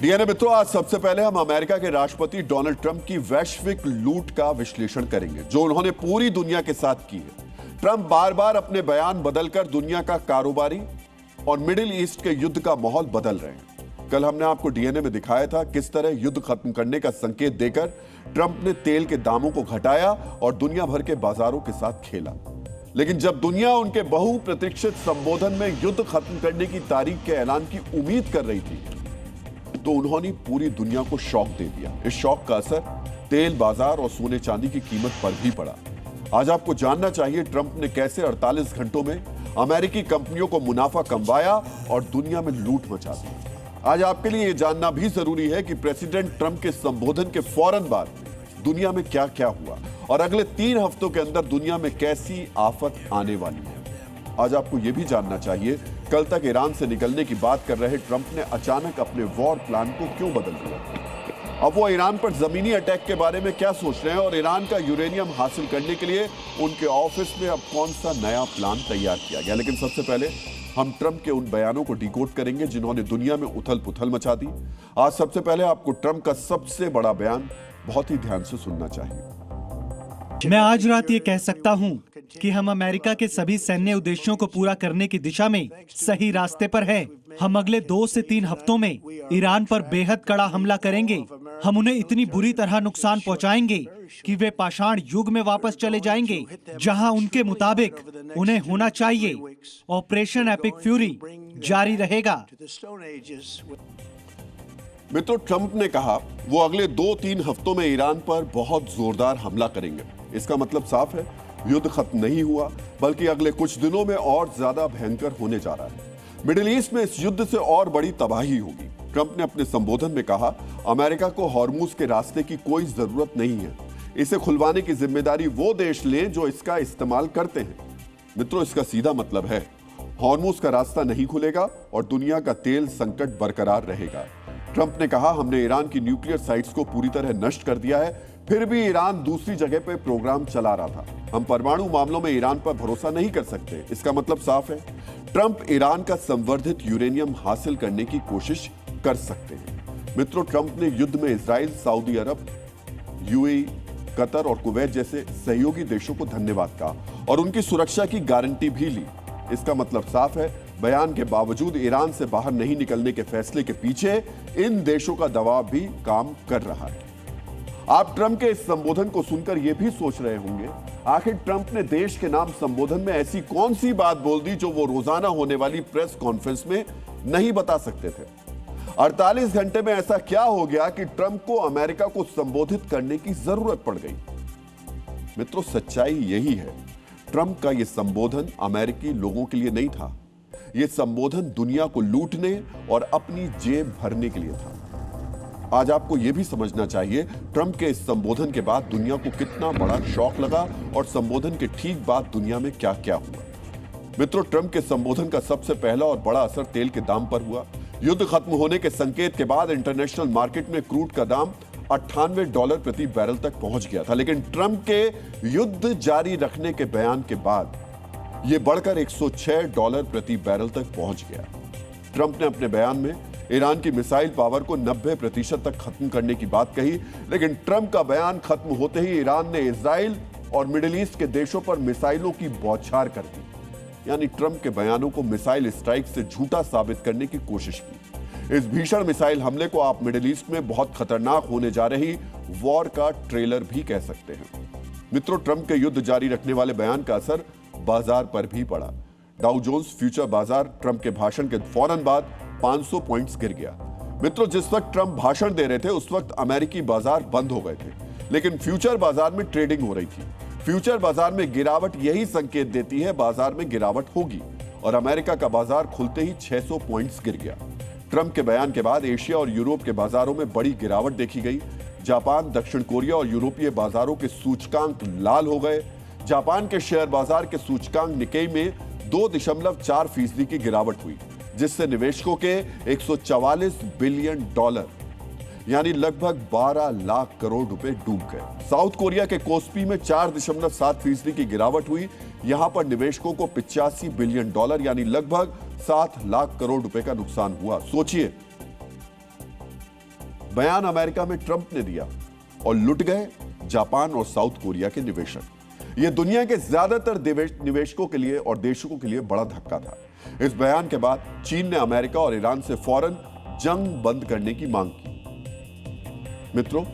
DNA मित्रों, आज सबसे पहले हम अमेरिका के राष्ट्रपति डोनाल्ड ट्रंप की वैश्विक लूट का विश्लेषण करेंगे जो उन्होंने पूरी दुनिया के साथ की है। ट्रंप बार बार अपने बयान बदलकर दुनिया का कारोबारी और मिडिल ईस्ट के युद्ध का माहौल बदल रहे हैं। कल हमने आपको डीएनए में दिखाया था किस तरह युद्ध खत्म करने का संकेत देकर ट्रंप ने तेल के दामों को घटाया और दुनिया भर के बाजारों के साथ खेला। लेकिन जब दुनिया उनके बहुप्रतीक्षित संबोधन में युद्ध खत्म करने की तारीख के ऐलान की उम्मीद कर रही थी तो उन्होंने पूरी दुनिया को शॉक दे दिया। इस शॉक का असर तेल बाजार और सोने चांदी की कीमत पर भी पड़ा। आज आपको जानना चाहिए ट्रंप ने कैसे 48 घंटों में अमेरिकी कंपनियों को मुनाफा कमवाया और दुनिया में लूट मचा दी। आज आपके लिए यह जानना भी जरूरी है कि प्रेसिडेंट ट्रंप के संबोधन के फौरन बाद दुनिया में क्या क्या हुआ और अगले 3 हफ्तों के अंदर दुनिया में कैसी आफत आने वाली है। आज आपको यह भी जानना चाहिए कल तक ईरान से निकलने की बात कर रहे ट्रंप ने अचानक अपने वॉर प्लान को क्यों बदल दिया। अब वो ईरान पर जमीनी अटैक के बारे में क्या सोच रहे हैं और ईरान का यूरेनियम हासिल करने के लिए उनके ऑफिस में अब कौन सा नया प्लान तैयार किया गया। लेकिन सबसे पहले हम ट्रंप के उन बयानों को डिकोड करेंगे जिन्होंने दुनिया में उथल पुथल मचा दी। आज सबसे पहले आपको ट्रंप का सबसे बड़ा बयान बहुत ही ध्यान से सुनना चाहिए। मैं आज रात ये कह सकता हूँ कि हम अमेरिका के सभी सैन्य उद्देश्यों को पूरा करने की दिशा में सही रास्ते पर हैं। हम अगले 2 से 3 हफ्तों में ईरान पर बेहद कड़ा हमला करेंगे। हम उन्हें इतनी बुरी तरह नुकसान पहुंचाएंगे कि वे पाषाण युग में वापस चले जाएंगे जहां उनके मुताबिक उन्हें होना चाहिए। ऑपरेशन एपिक फ्यूरी जारी रहेगा। मित्रों, ट्रंप ने कहा वो अगले 2-3 हफ्तों में ईरान पर बहुत जोरदार हमला करेंगे। इसका मतलब साफ है, युद्ध खत्म नहीं हुआ बल्कि अगले कुछ दिनों में और ज्यादा भयंकर होने जा रहा है। मिडिल ईस्ट में इस युद्ध से और बड़ी तबाही होगी। ट्रंप ने अपने संबोधन में कहा अमेरिका को हॉर्मुज के रास्ते की कोई जरूरत नहीं है। इसे खुलवाने की जिम्मेदारी वो देश लें जो इसका इस्तेमाल करते हैं। मित्रों, इसका सीधा मतलब है हॉर्मुज का रास्ता नहीं खुलेगा और दुनिया का तेल संकट बरकरार रहेगा। ट्रंप ने कहा हमने ईरान की न्यूक्लियर साइट्स को पूरी तरह नष्ट कर दिया है, फिर भी ईरान दूसरी जगह पे प्रोग्राम चला रहा था। हम परमाणु मामलों में ईरान पर भरोसा नहीं कर सकते। इसका मतलब साफ है, ट्रंप ईरान का संवर्धित यूरेनियम हासिल करने की कोशिश कर सकते हैं। मित्रों, ट्रंप ने युद्ध में इजराइल, सऊदी अरब, यूएई, कतर और कुवैत जैसे सहयोगी देशों को धन्यवाद कहा और उनकी सुरक्षा की गारंटी भी ली। इसका मतलब साफ है, बयान के बावजूद ईरान से बाहर नहीं निकलने के फैसले के पीछे इन देशों का दबाव भी काम कर रहा है। आप ट्रंप के इस संबोधन को सुनकर यह भी सोच रहे होंगे आखिर ट्रंप ने देश के नाम संबोधन में ऐसी कौन सी बात बोल दी जो वो रोजाना होने वाली प्रेस कॉन्फ्रेंस में नहीं बता सकते थे। 48 घंटे में ऐसा क्या हो गया कि ट्रंप को अमेरिका को संबोधित करने की जरूरत पड़ गई। मित्रों, सच्चाई यही है, ट्रंप का यह संबोधन अमेरिकी लोगों के लिए नहीं था। यह संबोधन दुनिया को लूटने और अपनी जेब भरने के लिए था। आज आपको यह भी समझना चाहिए ट्रंप के इस संबोधन के बाद दुनिया को कितना बड़ा शॉक लगा और संबोधन के ठीक बाद दुनिया में क्या क्या हुआ। मित्रों, ट्रंप के संबोधन का सबसे पहला और बड़ा असर तेल के दाम पर हुआ। युद्ध खत्म होने के संकेत के बाद इंटरनेशनल मार्केट में क्रूड का दाम $98 प्रति बैरल तक पहुंच गया था। लेकिन ट्रंप के युद्ध जारी रखने के बयान के बाद यह बढ़कर $106 प्रति बैरल तक पहुंच गया। ट्रंप ने अपने बयान में ईरान की मिसाइल पावर को 90% तक खत्म करने की बात कही। लेकिन ट्रंप का बयान खत्म होते ही ईरान ने इजराइल और मिडिल ईस्ट के देशों पर मिसाइलों की बौछार कर दी। यानी ट्रंप के बयानों को मिसाइल स्ट्राइक से झूठा साबित करने की कोशिश की। इस भीषण मिसाइल हमले को आप मिडिल ईस्ट में बहुत खतरनाक होने जा रही वॉर का ट्रेलर भी कह सकते हैं। मित्रों, ट्रंप के युद्ध जारी रखने वाले बयान का असर बाजार पर भी पड़ा। डाउ जोन्स फ्यूचर बाजार ट्रंप के भाषण के फौरन बाद 500 पॉइंट्स गिर गया। मित्रों, जिस वक्त ट्रंप भाषण दे रहे थे उस वक्त अमेरिकी बाजार बंद हो गए थे, लेकिन फ्यूचर बाजार में ट्रेडिंग हो रही थी। फ्यूचर बाजार में गिरावट यही संकेत देती है बाजार में गिरावट होगी और अमेरिका का बाजार खुलते ही 600 पॉइंट्स गिर गया। ट्रंप के बयान के बाद एशिया और यूरोप के बाजारों में बड़ी गिरावट देखी गई। जापान, दक्षिण कोरिया और यूरोपीय बाजारों के सूचकांक लाल हो गए। जापान के शेयर बाजार के सूचकांक निकेई में 2.4% की गिरावट हुई, जिससे निवेशकों के $144 बिलियन यानी लगभग 12 लाख करोड़ रुपए डूब गए। साउथ कोरिया के कोस्पी में 4.7% की गिरावट हुई। यहां पर निवेशकों को $85 बिलियन यानी लगभग 7 लाख करोड़ रुपए का नुकसान हुआ। सोचिए, बयान अमेरिका में ट्रंप ने दिया और लुट गए जापान और साउथ कोरिया के निवेशक। यह दुनिया के ज्यादातर निवेशकों के लिए और देशों के लिए बड़ा धक्का था। इस बयान के बाद चीन ने अमेरिका और ईरान से फौरन जंग बंद करने की मांग की। मित्रों,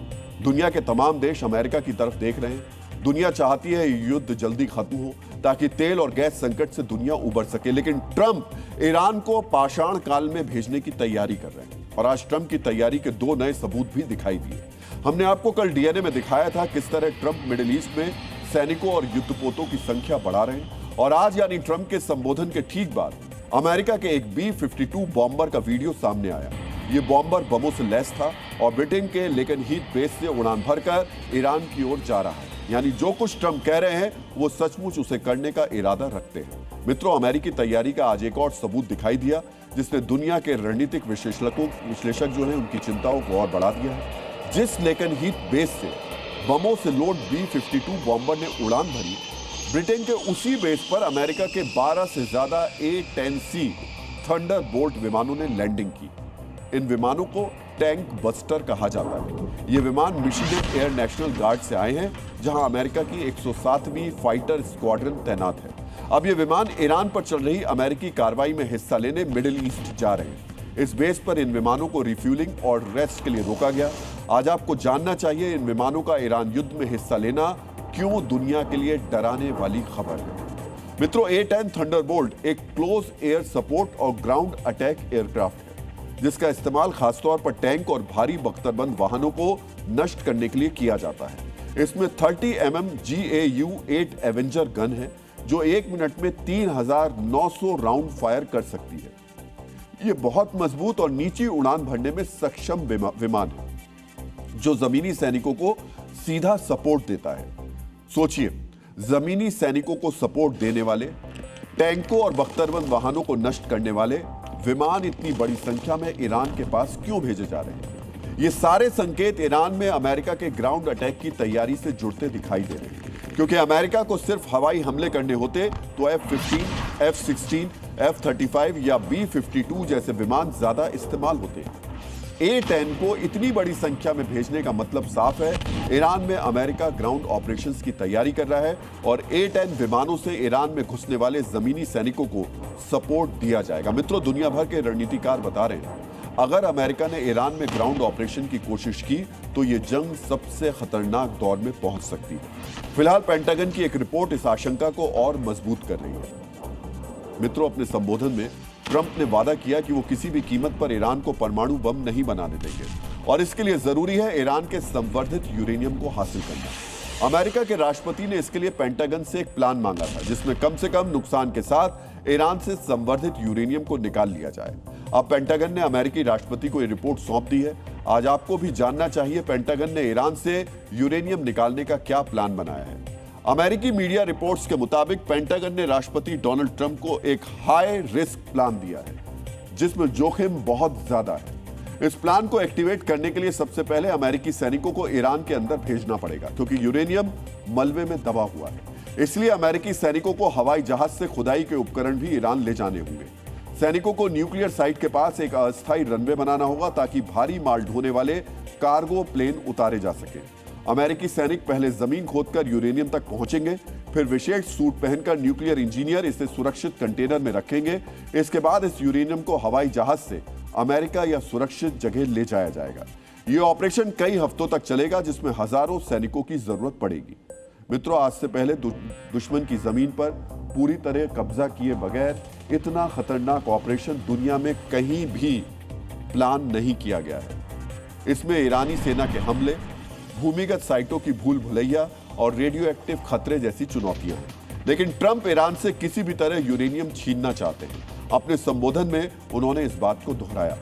दुनिया के तमाम देश अमेरिका की तरफ देख रहे हैं। दुनिया चाहती है युद्ध जल्दी खत्म हो ताकि तेल और गैस संकट से दुनिया उबर सके, लेकिन ट्रंप ईरान को पाषाण काल में भेजने की तैयारी कर रहे हैं और आज ट्रंप की तैयारी के 2 नए सबूत भी दिखाई दिए। हमने आपको कल डीएनए में दिखाया था किस तरह ट्रंप मिडिल ईस्ट में सैनिकों और युद्धपोतों की संख्या बढ़ा रहे हैं, और आज यानी ट्रंप के संबोधन के ठीक बाद अमेरिका के एक B-52 बॉम्बर का वीडियो सामने आया। ये बॉम्बर बमों से लैस था और ब्रिटेन के लेकिन हीथ बेस से उड़ान भरकर ईरान की ओर जा रहा है। यानी जो कुछ ट्रंप कह रहे हैं वो सचमुच उसे करने का इरादा रखते हैं। मित्रों, अमेरिकी तैयारी का आज एक और सबूत दिखाई दिया जिसने दुनिया के रणनीतिक विश्लेषक जो हैं उनकी चिंताओं को और बढ़ा दिया है। जिस लेकिन हीथ बेस से बमों से लोड B-52 बॉम्बर ने उड़ान भरी, ब्रिटेन के उसी बेस पर अमेरिका के 12 से ज्यादा A-10C थंडरबोल्ट विमानों ने लैंडिंग की। इन विमानों को टैंक बस्टर कहा जाता है। ये विमान मिशिगन एयर नेशनल गार्ड से आए हैं, जहां अमेरिका की 107वीं फाइटर स्क्वाड्रन तैनात है। अब ये विमान ईरान पर चल रही अमेरिकी कार्रवाई में हिस्सा लेने मिडिल ईस्ट जा रहे हैं। इस बेस पर इन विमानों को रिफ्यूलिंग और रेस्ट के लिए रोका गया। आज आपको जानना चाहिए इन विमानों का ईरान युद्ध में हिस्सा लेना क्यों दुनिया के लिए डराने वाली खबर है। मित्रों, A-10 थंडरबोल्ट एक क्लोज एयर सपोर्ट और ग्राउंड अटैक एयरक्राफ्ट है, जिसका इस्तेमाल खासतौर पर टैंक और भारी बख्तरबंद वाहनों को नष्ट करने के लिए किया जाता है। इसमें 30 mm GAU-8 एवेंजर गन है जो 1 मिनट में 3900 राउंड फायर कर सकती है। यह बहुत मजबूत और नीची उड़ान भरने में सक्षम विमान है जो जमीनी सैनिकों को सीधा सपोर्ट देता है। सोचिए, जमीनी सैनिकों को सपोर्ट देने वाले, टैंकों और बख्तरबंद वाहनों को नष्ट करने वाले विमान इतनी बड़ी संख्या में ईरान के पास क्यों भेजे जा रहे हैं? ये सारे संकेत ईरान में अमेरिका के ग्राउंड अटैक की तैयारी से जुड़ते दिखाई दे रहे हैं, क्योंकि अमेरिका को सिर्फ हवाई हमले करने होते तो F-15, F-16, F-35 या B-52 जैसे विमान ज्यादा इस्तेमाल होते। A-10 को इतनी बड़ी संख्या में भेजने का मतलब साफ है, ईरान में अमेरिका ग्राउंड ऑपरेशंस की तैयारी कर रहा है और A-10 विमानों से ईरान में घुसने वाले जमीनी सैनिकों को सपोर्ट दिया जाएगा। मित्रों, दुनिया भर के रणनीतिकार बता रहे हैं अगर अमेरिका ने ईरान में ग्राउंड ऑपरेशन की कोशिश की तो यह जंग सबसे खतरनाक दौर में पहुंच सकती है। फिलहाल पेंटागन की एक रिपोर्ट इस आशंका को और मजबूत कर रही है। मित्रों, अपने संबोधन में ट्रंप ने वादा किया कि वो किसी भी कीमत पर ईरान को परमाणु बम नहीं बनाने देंगे और इसके लिए जरूरी है ईरान के संवर्धित यूरेनियम को हासिल करना। अमेरिका के राष्ट्रपति ने इसके लिए पेंटागन से एक प्लान मांगा था जिसमें कम से कम नुकसान के साथ ईरान से संवर्धित यूरेनियम को निकाल लिया जाए। अब पेंटागन ने अमेरिकी राष्ट्रपति को यह रिपोर्ट सौंप दी है। आज आपको भी जानना चाहिए पेंटागन ने ईरान से यूरेनियम निकालने का क्या प्लान बनाया है। अमेरिकी मीडिया रिपोर्ट्स के मुताबिक पेंटागन ने राष्ट्रपति डोनाल्ड ट्रंप को एक हाई रिस्क प्लान दिया है जिसमें जोखिम बहुत ज्यादा है। इस प्लान को एक्टिवेट करने के लिए सबसे पहले अमेरिकी सैनिकों को ईरान के अंदर भेजना पड़ेगा, क्योंकि यूरेनियम मलबे में दबा हुआ है। इसलिए अमेरिकी सैनिकों को हवाई जहाज से खुदाई के उपकरण भी ईरान ले जाने होंगे। सैनिकों को न्यूक्लियर साइट के पास एक अस्थायी रनवे बनाना होगा ताकि भारी माल ढोने वाले कार्गो प्लेन उतारे जा सके। अमेरिकी सैनिक पहले जमीन खोदकर यूरेनियम तक पहुंचेंगे, फिर विशेष सूट पहनकर न्यूक्लियर इंजीनियर इसे सुरक्षित कंटेनर में रखेंगे। इसके बाद इस यूरेनियम को हवाई जहाज से अमेरिका या सुरक्षित जगह ले जाया जाएगा। यह ऑपरेशन कई हफ्तों तक चलेगा जिसमें हजारों सैनिकों की जरूरत पड़ेगी। मित्रों, आज से पहले दुश्मन की जमीन पर पूरी तरह कब्जा किए बगैर इतना खतरनाक ऑपरेशन दुनिया में कहीं भी प्लान नहीं किया गया है। इसमें ईरानी सेना के हमले, भूमिगत साइटों की भूल भुलैया और रेडियो एक्टिव खतरे जैसी चुनौतियां हैं। लेकिन ट्रंप ईरान से किसी भी तरह यूरेनियम छीनना चाहते हैं। अपने संबोधन में उन्होंने इस बात को दोहराया।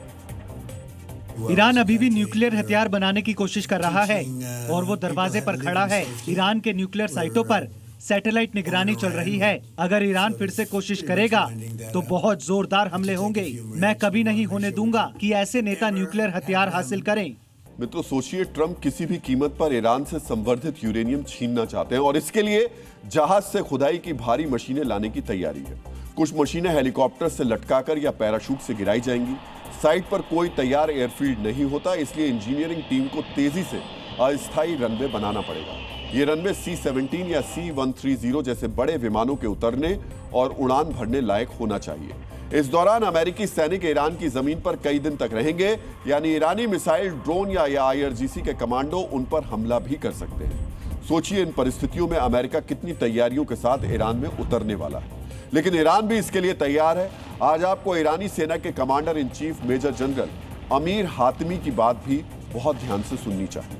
ईरान अभी भी न्यूक्लियर हथियार बनाने की कोशिश कर रहा है और वो दरवाजे पर खड़ा है। ईरान के न्यूक्लियर साइटों पर सैटेलाइट निगरानी चल रही है। अगर ईरान फिर से कोशिश करेगा तो बहुत जोरदार हमले होंगे। मैं कभी नहीं होने दूंगा कि ऐसे नेता न्यूक्लियर हथियार हासिल करें। मित्रों, सोचिए, ट्रंप किसी भी कीमत पर ईरान से संवर्धित यूरेनियम छीनना चाहते हैं और इसके लिए जहाज से खुदाई की भारी मशीनें लाने की तैयारी है। कुछ मशीनें हेलीकॉप्टर से लटकाकर या पैराशूट से गिराई जाएंगी, साइट पर कोई तैयार एयरफील्ड नहीं होता, इसलिए इंजीनियरिंग टीम को तेजी से अस्थायी रनवे बनाना पड़ेगा। ये रनवे C-17 या C-130 जैसे बड़े विमानों के उतरने और उड़ान भरने लायक होना चाहिए। इस दौरान अमेरिकी सैनिक ईरान की जमीन पर कई दिन तक रहेंगे, यानी ईरानी मिसाइल, ड्रोन या IRGC के कमांडो उन पर हमला भी कर सकते हैं। सोचिए इन परिस्थितियों में अमेरिका कितनी तैयारियों के साथ ईरान में उतरने वाला है, लेकिन ईरान भी इसके लिए तैयार है। आज आपको ईरानी सेना के commander in chief major general Amir Hatami की बात भी बहुत ध्यान से सुननी चाहिए।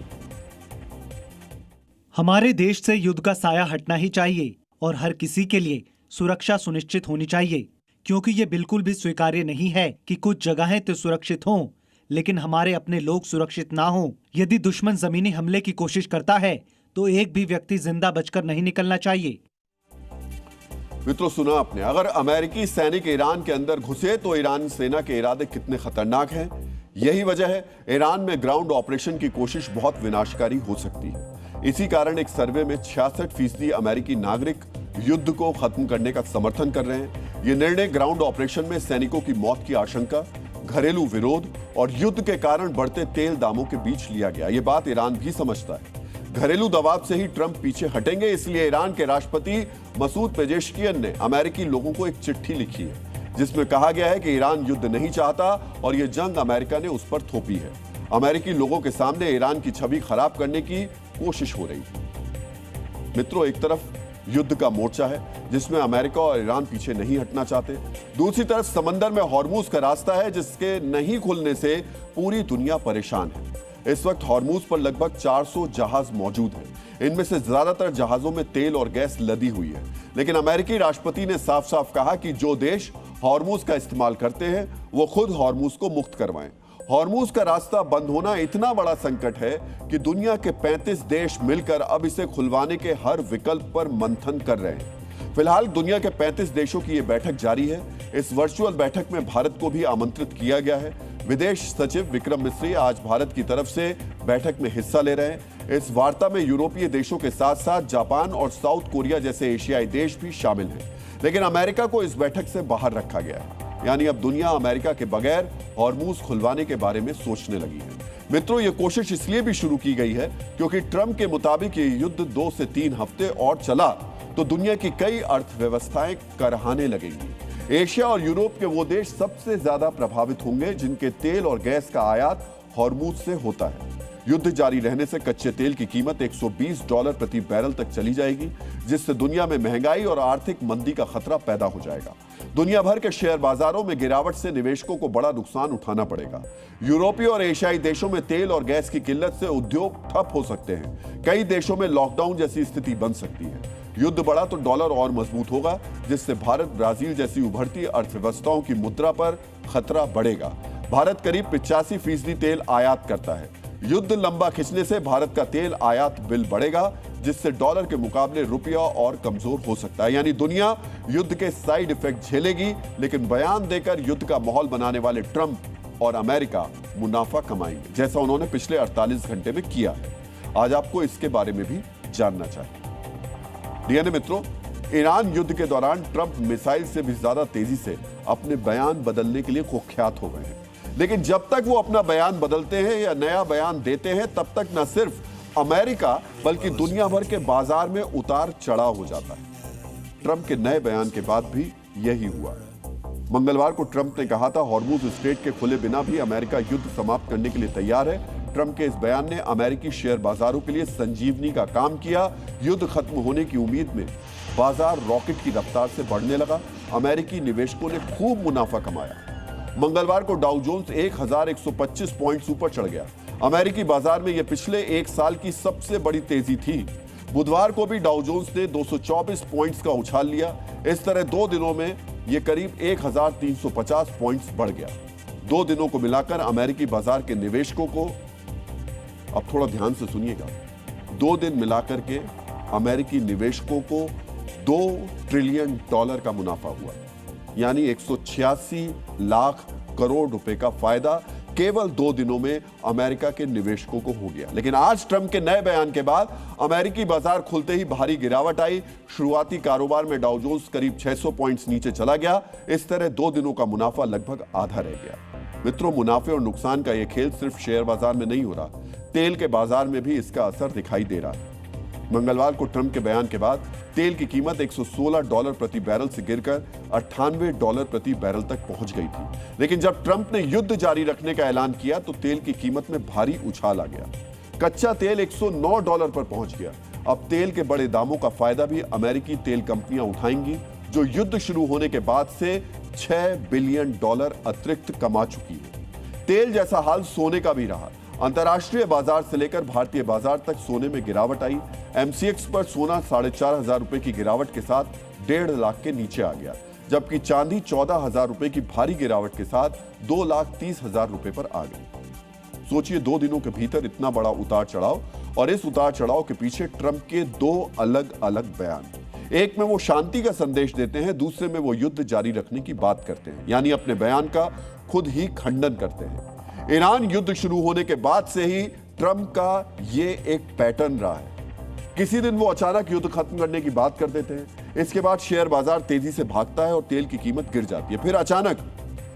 हमारे देश से युद्ध का साया हटना ही चाहिए और हर किसी के लिए सुरक्षा सुनिश्चित होनी चाहिए, क्योंकि ये बिल्कुल भी स्वीकार्य नहीं है कि कुछ जगहें तो सुरक्षित हों लेकिन हमारे अपने लोग सुरक्षित ना हों। यदि दुश्मन जमीनी हमले की कोशिश करता है तो एक भी व्यक्ति जिंदा बचकर नहीं निकलना चाहिए। मित्रों, सुना आपने, अगर अमेरिकी सैनिक ईरान के अंदर घुसे तो ईरान सेना के इरादे कितने खतरनाक हैं। यही वजह है ईरान में ग्राउंड ऑपरेशन की कोशिश बहुत विनाशकारी हो सकती है। इसी कारण एक सर्वे में 66% अमेरिकी नागरिक युद्ध को खत्म करने का समर्थन कर रहे हैं। यह निर्णय ग्राउंड ऑपरेशन में सैनिकों की मौत की आशंका, घरेलू विरोध और युद्ध के कारण बढ़ते तेल दामों के बीच लिया गया। यह बात ईरान भी समझता है। घरेलू दबाव से ही ट्रंप पीछे हटेंगे, इसलिए ईरान के राष्ट्रपति मसूद पेजेश्कियन ने अमेरिकी लोगों को एक चिट्ठी लिखी है जिसमें कहा गया है कि ईरान युद्ध नहीं चाहता और यह जंग अमेरिका ने उस पर थोपी है। अमेरिकी लोगों के सामने ईरान की छवि खराब करने की कोशिश हो रही है। मित्रों, एक तरफ युद्ध का मोर्चा है जिसमें अमेरिका और ईरान पीछे नहीं हटना चाहते, दूसरी तरफ समंदर में हॉर्मूज का रास्ता है जिसके नहीं खुलने से पूरी दुनिया परेशान है। इस वक्त हॉर्मूज पर लगभग 400 जहाज मौजूद हैं। इनमें से ज्यादातर जहाजों में तेल और गैस लदी हुई है, लेकिन अमेरिकी राष्ट्रपति ने साफ साफ कहा कि जो देश हॉर्मूज का इस्तेमाल करते हैं वो खुद हॉर्मूज को मुक्त करवाएं। हॉर्मूज का रास्ता बंद होना इतना बड़ा संकट है कि दुनिया के 35 देश मिलकर अब इसे खुलवाने के हर विकल्प पर मंथन कर रहे हैं। फिलहाल दुनिया के 35 देशों की यह बैठक जारी है। इस वर्चुअल बैठक में भारत को भी आमंत्रित किया गया है। विदेश सचिव विक्रम मिस्री आज भारत की तरफ से बैठक में हिस्सा ले रहे हैं। इस वार्ता में यूरोपीय देशों के साथ साथ जापान और साउथ कोरिया जैसे एशियाई देश भी शामिल हैं, लेकिन अमेरिका को इस बैठक से बाहर रखा गया है। यानी अब दुनिया अमेरिका के बगैर हॉर्मूज खुलवाने के बारे में सोचने लगी है। मित्रों, ये कोशिश इसलिए भी शुरू की गई है क्योंकि ट्रंप के मुताबिक ये युद्ध 2 से 3 हफ्ते और चला तो दुनिया की कई अर्थव्यवस्थाएं करहाने लगेंगी। एशिया और यूरोप के वो देश सबसे ज्यादा प्रभावित होंगे जिनके तेल और गैस का आयात हॉर्मूज से होता है। युद्ध जारी रहने से कच्चे तेल की कीमत $120 प्रति बैरल तक चली जाएगी, जिससे दुनिया में महंगाई और आर्थिक मंदी का खतरा पैदा हो जाएगा। दुनिया भर के शेयर बाजारों में गिरावट से निवेशकों को बड़ा नुकसान उठाना पड़ेगा। यूरोपीय और एशियाई देशों में तेल और गैस की किल्लत से उद्योग ठप हो सकते हैं। कई देशों में लॉकडाउन जैसी स्थिति बन सकती है। युद्ध बढ़ा तो डॉलर और मजबूत होगा, जिससे भारत, ब्राजील जैसी उभरती अर्थव्यवस्थाओं की मुद्रा पर खतरा बढ़ेगा। भारत करीब 85% तेल आयात करता है। युद्ध लंबा खिंचने से भारत का तेल आयात बिल बढ़ेगा, जिससे डॉलर के मुकाबले रुपया और कमजोर हो सकता है। यानी दुनिया युद्ध के साइड इफेक्ट झेलेगी, लेकिन बयान देकर युद्ध का माहौल बनाने वाले ट्रंप और अमेरिका मुनाफा कमाएंगे, जैसा उन्होंने पिछले 48 घंटे में किया है। आज आपको इसके बारे में भी जानना चाहिए। डीएनए मित्रों, ईरान युद्ध के दौरान ट्रंप मिसाइल से भी ज्यादा तेजी से अपने बयान बदलने के लिए कुख्यात हो गए हैं, लेकिन जब तक वो अपना बयान बदलते हैं या नया बयान देते हैं, तब तक न सिर्फ अमेरिका बल्कि दुनिया भर के बाजार में उतार चढ़ाव हो जाता है। ट्रंप के नए बयान के बाद भी यही हुआ। मंगलवार को ट्रंप ने कहा था, हॉर्मूज स्ट्रेट के खुले बिना भी अमेरिका युद्ध समाप्त करने के लिए तैयार है। ट्रंप के इस बयान ने अमेरिकी शेयर बाजारों के लिए संजीवनी का काम किया। युद्ध खत्म होने की उम्मीद में बाजार रॉकेट की रफ्तार से बढ़ने लगा। अमेरिकी निवेशकों ने खूब मुनाफा कमाया। मंगलवार को डाउ जोन्स 1125 पॉइंट्स ऊपर चढ़ गया। अमेरिकी बाजार में यह पिछले एक साल की सबसे बड़ी तेजी थी। बुधवार को भी डाउ जोन्स ने 224 पॉइंट्स का उछाल लिया। इस तरह 2 दिनों में यह करीब 1350 पॉइंट्स बढ़ गया। 2 दिनों को मिलाकर अमेरिकी बाजार के निवेशकों को, अब थोड़ा ध्यान से सुनिएगा, 2 दिन मिलाकर के अमेरिकी निवेशकों को $2 ट्रिलियन का मुनाफा हुआ, यानी 186 लाख करोड़ रुपए का फायदा केवल 2 दिनों में अमेरिका के निवेशकों को हो गया। लेकिन आज ट्रंप के नए बयान के बाद अमेरिकी बाजार खुलते ही भारी गिरावट आई। शुरुआती कारोबार में डाउ जोन्स करीब 600 पॉइंट्स नीचे चला गया। इस तरह 2 दिनों का मुनाफा लगभग आधा रह गया। मित्रों, मुनाफे और नुकसान का यह खेल सिर्फ शेयर बाजार में नहीं हो रहा, तेल के बाजार में भी इसका असर दिखाई दे रहा है। मंगलवार को ट्रंप के बयान के बाद तेल की कीमत $116 प्रति बैरल से गिरकर $98 प्रति बैरल तक पहुंच गई थी। लेकिन जब ट्रंप ने युद्ध जारी रखने का ऐलान किया तो तेल की कीमत में भारी उछाल आ गया। कच्चा तेल $109 पर पहुंच गया। अब तेल के बड़े दामों का फायदा भी अमेरिकी तेल कंपनियां उठाएंगी, जो युद्ध शुरू होने के बाद से $6 बिलियन अतिरिक्त कमा चुकी है। तेल जैसा हाल सोने का भी रहा। अंतर्राष्ट्रीय बाजार से लेकर भारतीय बाजार तक सोने में गिरावट आई। MCX पर सोना 4,500 रुपए की गिरावट के साथ 1.5 लाख के नीचे आ गया, जबकि चांदी 14,000 रुपए की भारी गिरावट के साथ 2,30,000 रुपए पर आ गई। सोचिए, 2 दिनों के भीतर इतना बड़ा उतार चढ़ाव, और इस उतार चढ़ाव के पीछे ट्रंप के 2 अलग अलग बयान। एक में वो शांति का संदेश देते हैं, दूसरे में वो युद्ध जारी रखने की बात करते हैं, यानी अपने बयान का खुद ही खंडन करते हैं। ईरान युद्ध शुरू होने के बाद से ही ट्रंप का ये एक पैटर्न रहा है। किसी दिन वो अचानक युद्ध खत्म करने की बात कर देते हैं, इसके बाद शेयर बाजार तेजी से भागता है और तेल की कीमत गिर जाती है। फिर अचानक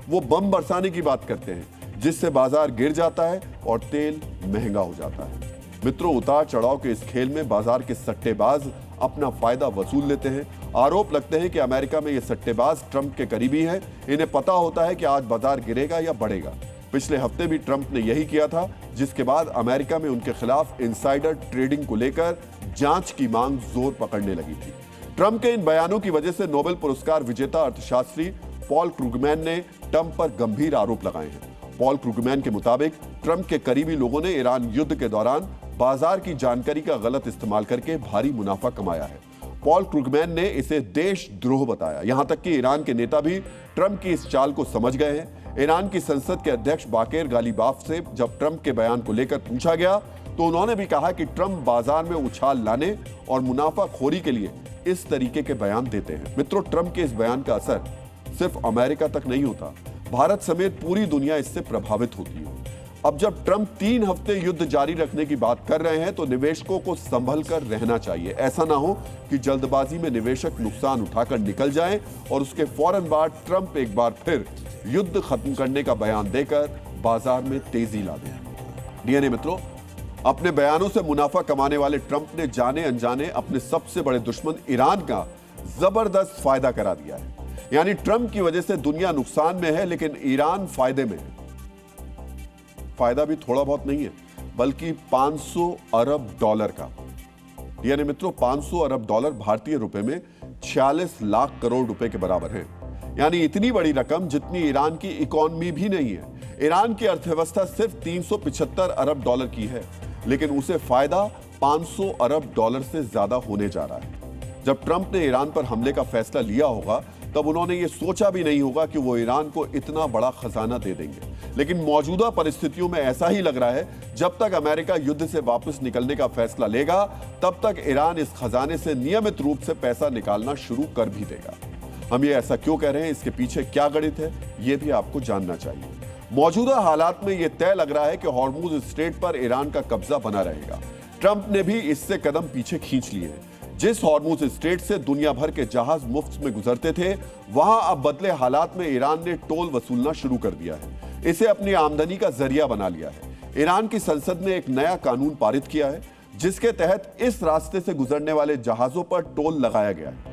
वो बम बरसाने की बात करते हैं, जिससे बाजार गिर जाता है और तेल महंगा हो जाता है। मित्रों, उतार चढ़ाव के इस खेल में बाजार के सट्टेबाज अपना फायदा वसूल लेते हैं। आरोप लगते हैं कि अमेरिका में ये सट्टेबाज ट्रंप के करीबी हैं। इन्हें पता होता है कि आज बाजार गिरेगा या बढ़ेगा। पिछले हफ्ते भी ट्रंप ने यही किया था, जिसके बाद अमेरिका में उनके खिलाफ इनसाइडर ट्रेडिंग को लेकर जांच की मांग जोर पकड़ने लगी थी। ट्रंप के इन बयानों की वजह से नोबेल पुरस्कार विजेता अर्थशास्त्री पॉल क्रूगमैन ने ट्रंप पर गंभीर आरोप लगाए हैं। पॉल क्रूगमैन के मुताबिक ट्रंप के करीबी लोगों ने ईरान युद्ध के दौरान बाजार की जानकारी का गलत इस्तेमाल करके भारी मुनाफा कमाया है। पॉल क्रूगमैन ने इसे देशद्रोह बताया। यहां तक कि ईरान के नेता भी ट्रंप की इस चाल को समझ गए हैं। ईरान की संसद के अध्यक्ष बाकेर गालिबाफ से जब ट्रंप के बयान को लेकर पूछा गया तो उन्होंने भी कहा कि ट्रंप बाजार में उछाल लाने और मुनाफाखोरी के लिए इस तरीके के बयान देते हैं। मित्रों, ट्रंप के इस बयान का असर सिर्फ अमेरिका तक नहीं होता, भारत समेत पूरी दुनिया इससे प्रभावित होती है। अब जब ट्रंप 3 हफ्ते युद्ध जारी रखने की बात कर रहे हैं तो निवेशकों को संभल कर रहना चाहिए। ऐसा ना हो कि जल्दबाजी में निवेशक नुकसान उठाकर निकल जाएं और उसके फौरन बाद ट्रंप एक बार फिर युद्ध खत्म करने का बयान देकर बाजार में तेजी ला दें। डीएनए मित्रों, अपने बयानों से मुनाफा कमाने वाले ट्रंप ने जाने अनजाने अपने सबसे बड़े दुश्मन ईरान का जबरदस्त फायदा करा दिया है। यानी ट्रंप की वजह से दुनिया नुकसान में है, लेकिन ईरान फायदे में है। फायदा भी थोड़ा बहुत नहीं है, बल्कि $500 अरब का। यानी मित्रों, $500 अरब भारतीय रुपए में 46 लाख करोड़ रुपए के बराबर है। यानी इतनी बड़ी रकम जितनी ईरान की इकोनॉमी भी नहीं है। ईरान की अर्थव्यवस्था सिर्फ $375 अरब की है, लेकिन उसे फायदा $500 अरब से ज्यादा होने जा रहा है। जब ट्रंप ने ईरान पर हमले का फैसला लिया होगा तब उन्होंने ये सोचा भी नहीं होगा कि वो ईरान को इतना बड़ा खजाना दे देंगे। लेकिन मौजूदा परिस्थितियों में ऐसा ही लग रहा है, जब तक अमेरिका युद्ध से वापस निकलने का फैसला लेगा तब तक ईरान इस खजाने से नियमित रूप से पैसा निकालना शुरू कर भी देगा। हम ये ऐसा क्यों कह रहे हैं, इसके पीछे क्या गणित है, ये भी आपको जानना चाहिए। मौजूदा हालात में यह तय लग रहा है कि हॉर्मुज स्ट्रेट पर ईरान का कब्जा बना रहेगा। ट्रंप ने भी इससे कदम पीछे खींच लिए हैं। जिस हॉर्मुज स्ट्रेट से दुनिया भर के जहाज मुफ्त में गुजरते थे, वहां अब बदले हालात में ईरान ने टोल वसूलना शुरू कर दिया है। इसे अपनी आमदनी का जरिया बना लिया है। ईरान की संसद ने एक नया कानून पारित किया है, जिसके तहत इस रास्ते से गुजरने वाले जहाजों पर टोल लगाया गया है।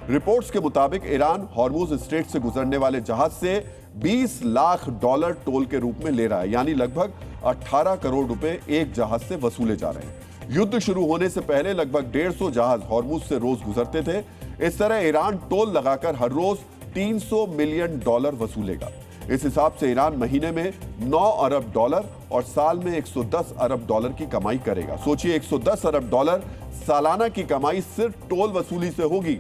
रिपोर्ट्स के मुताबिक ईरान हॉर्मुज स्ट्रेट से गुजरने वाले जहाज से $20 लाख टोल के रूप में ले रहा है, यानी लगभग 18 करोड़ रुपए एक जहाज से वसूले जा रहे हैं। युद्ध शुरू होने से पहले लगभग 150 जहाज हॉर्मुज से रोज गुजरते थे। इस तरह ईरान टोल लगाकर हर रोज $300 मिलियन वसूलेगा। इस हिसाब से ईरान महीने में $9 अरब और साल में $110 अरब की कमाई करेगा। सोचिए, $110 अरब सालाना की कमाई सिर्फ टोल वसूली से होगी।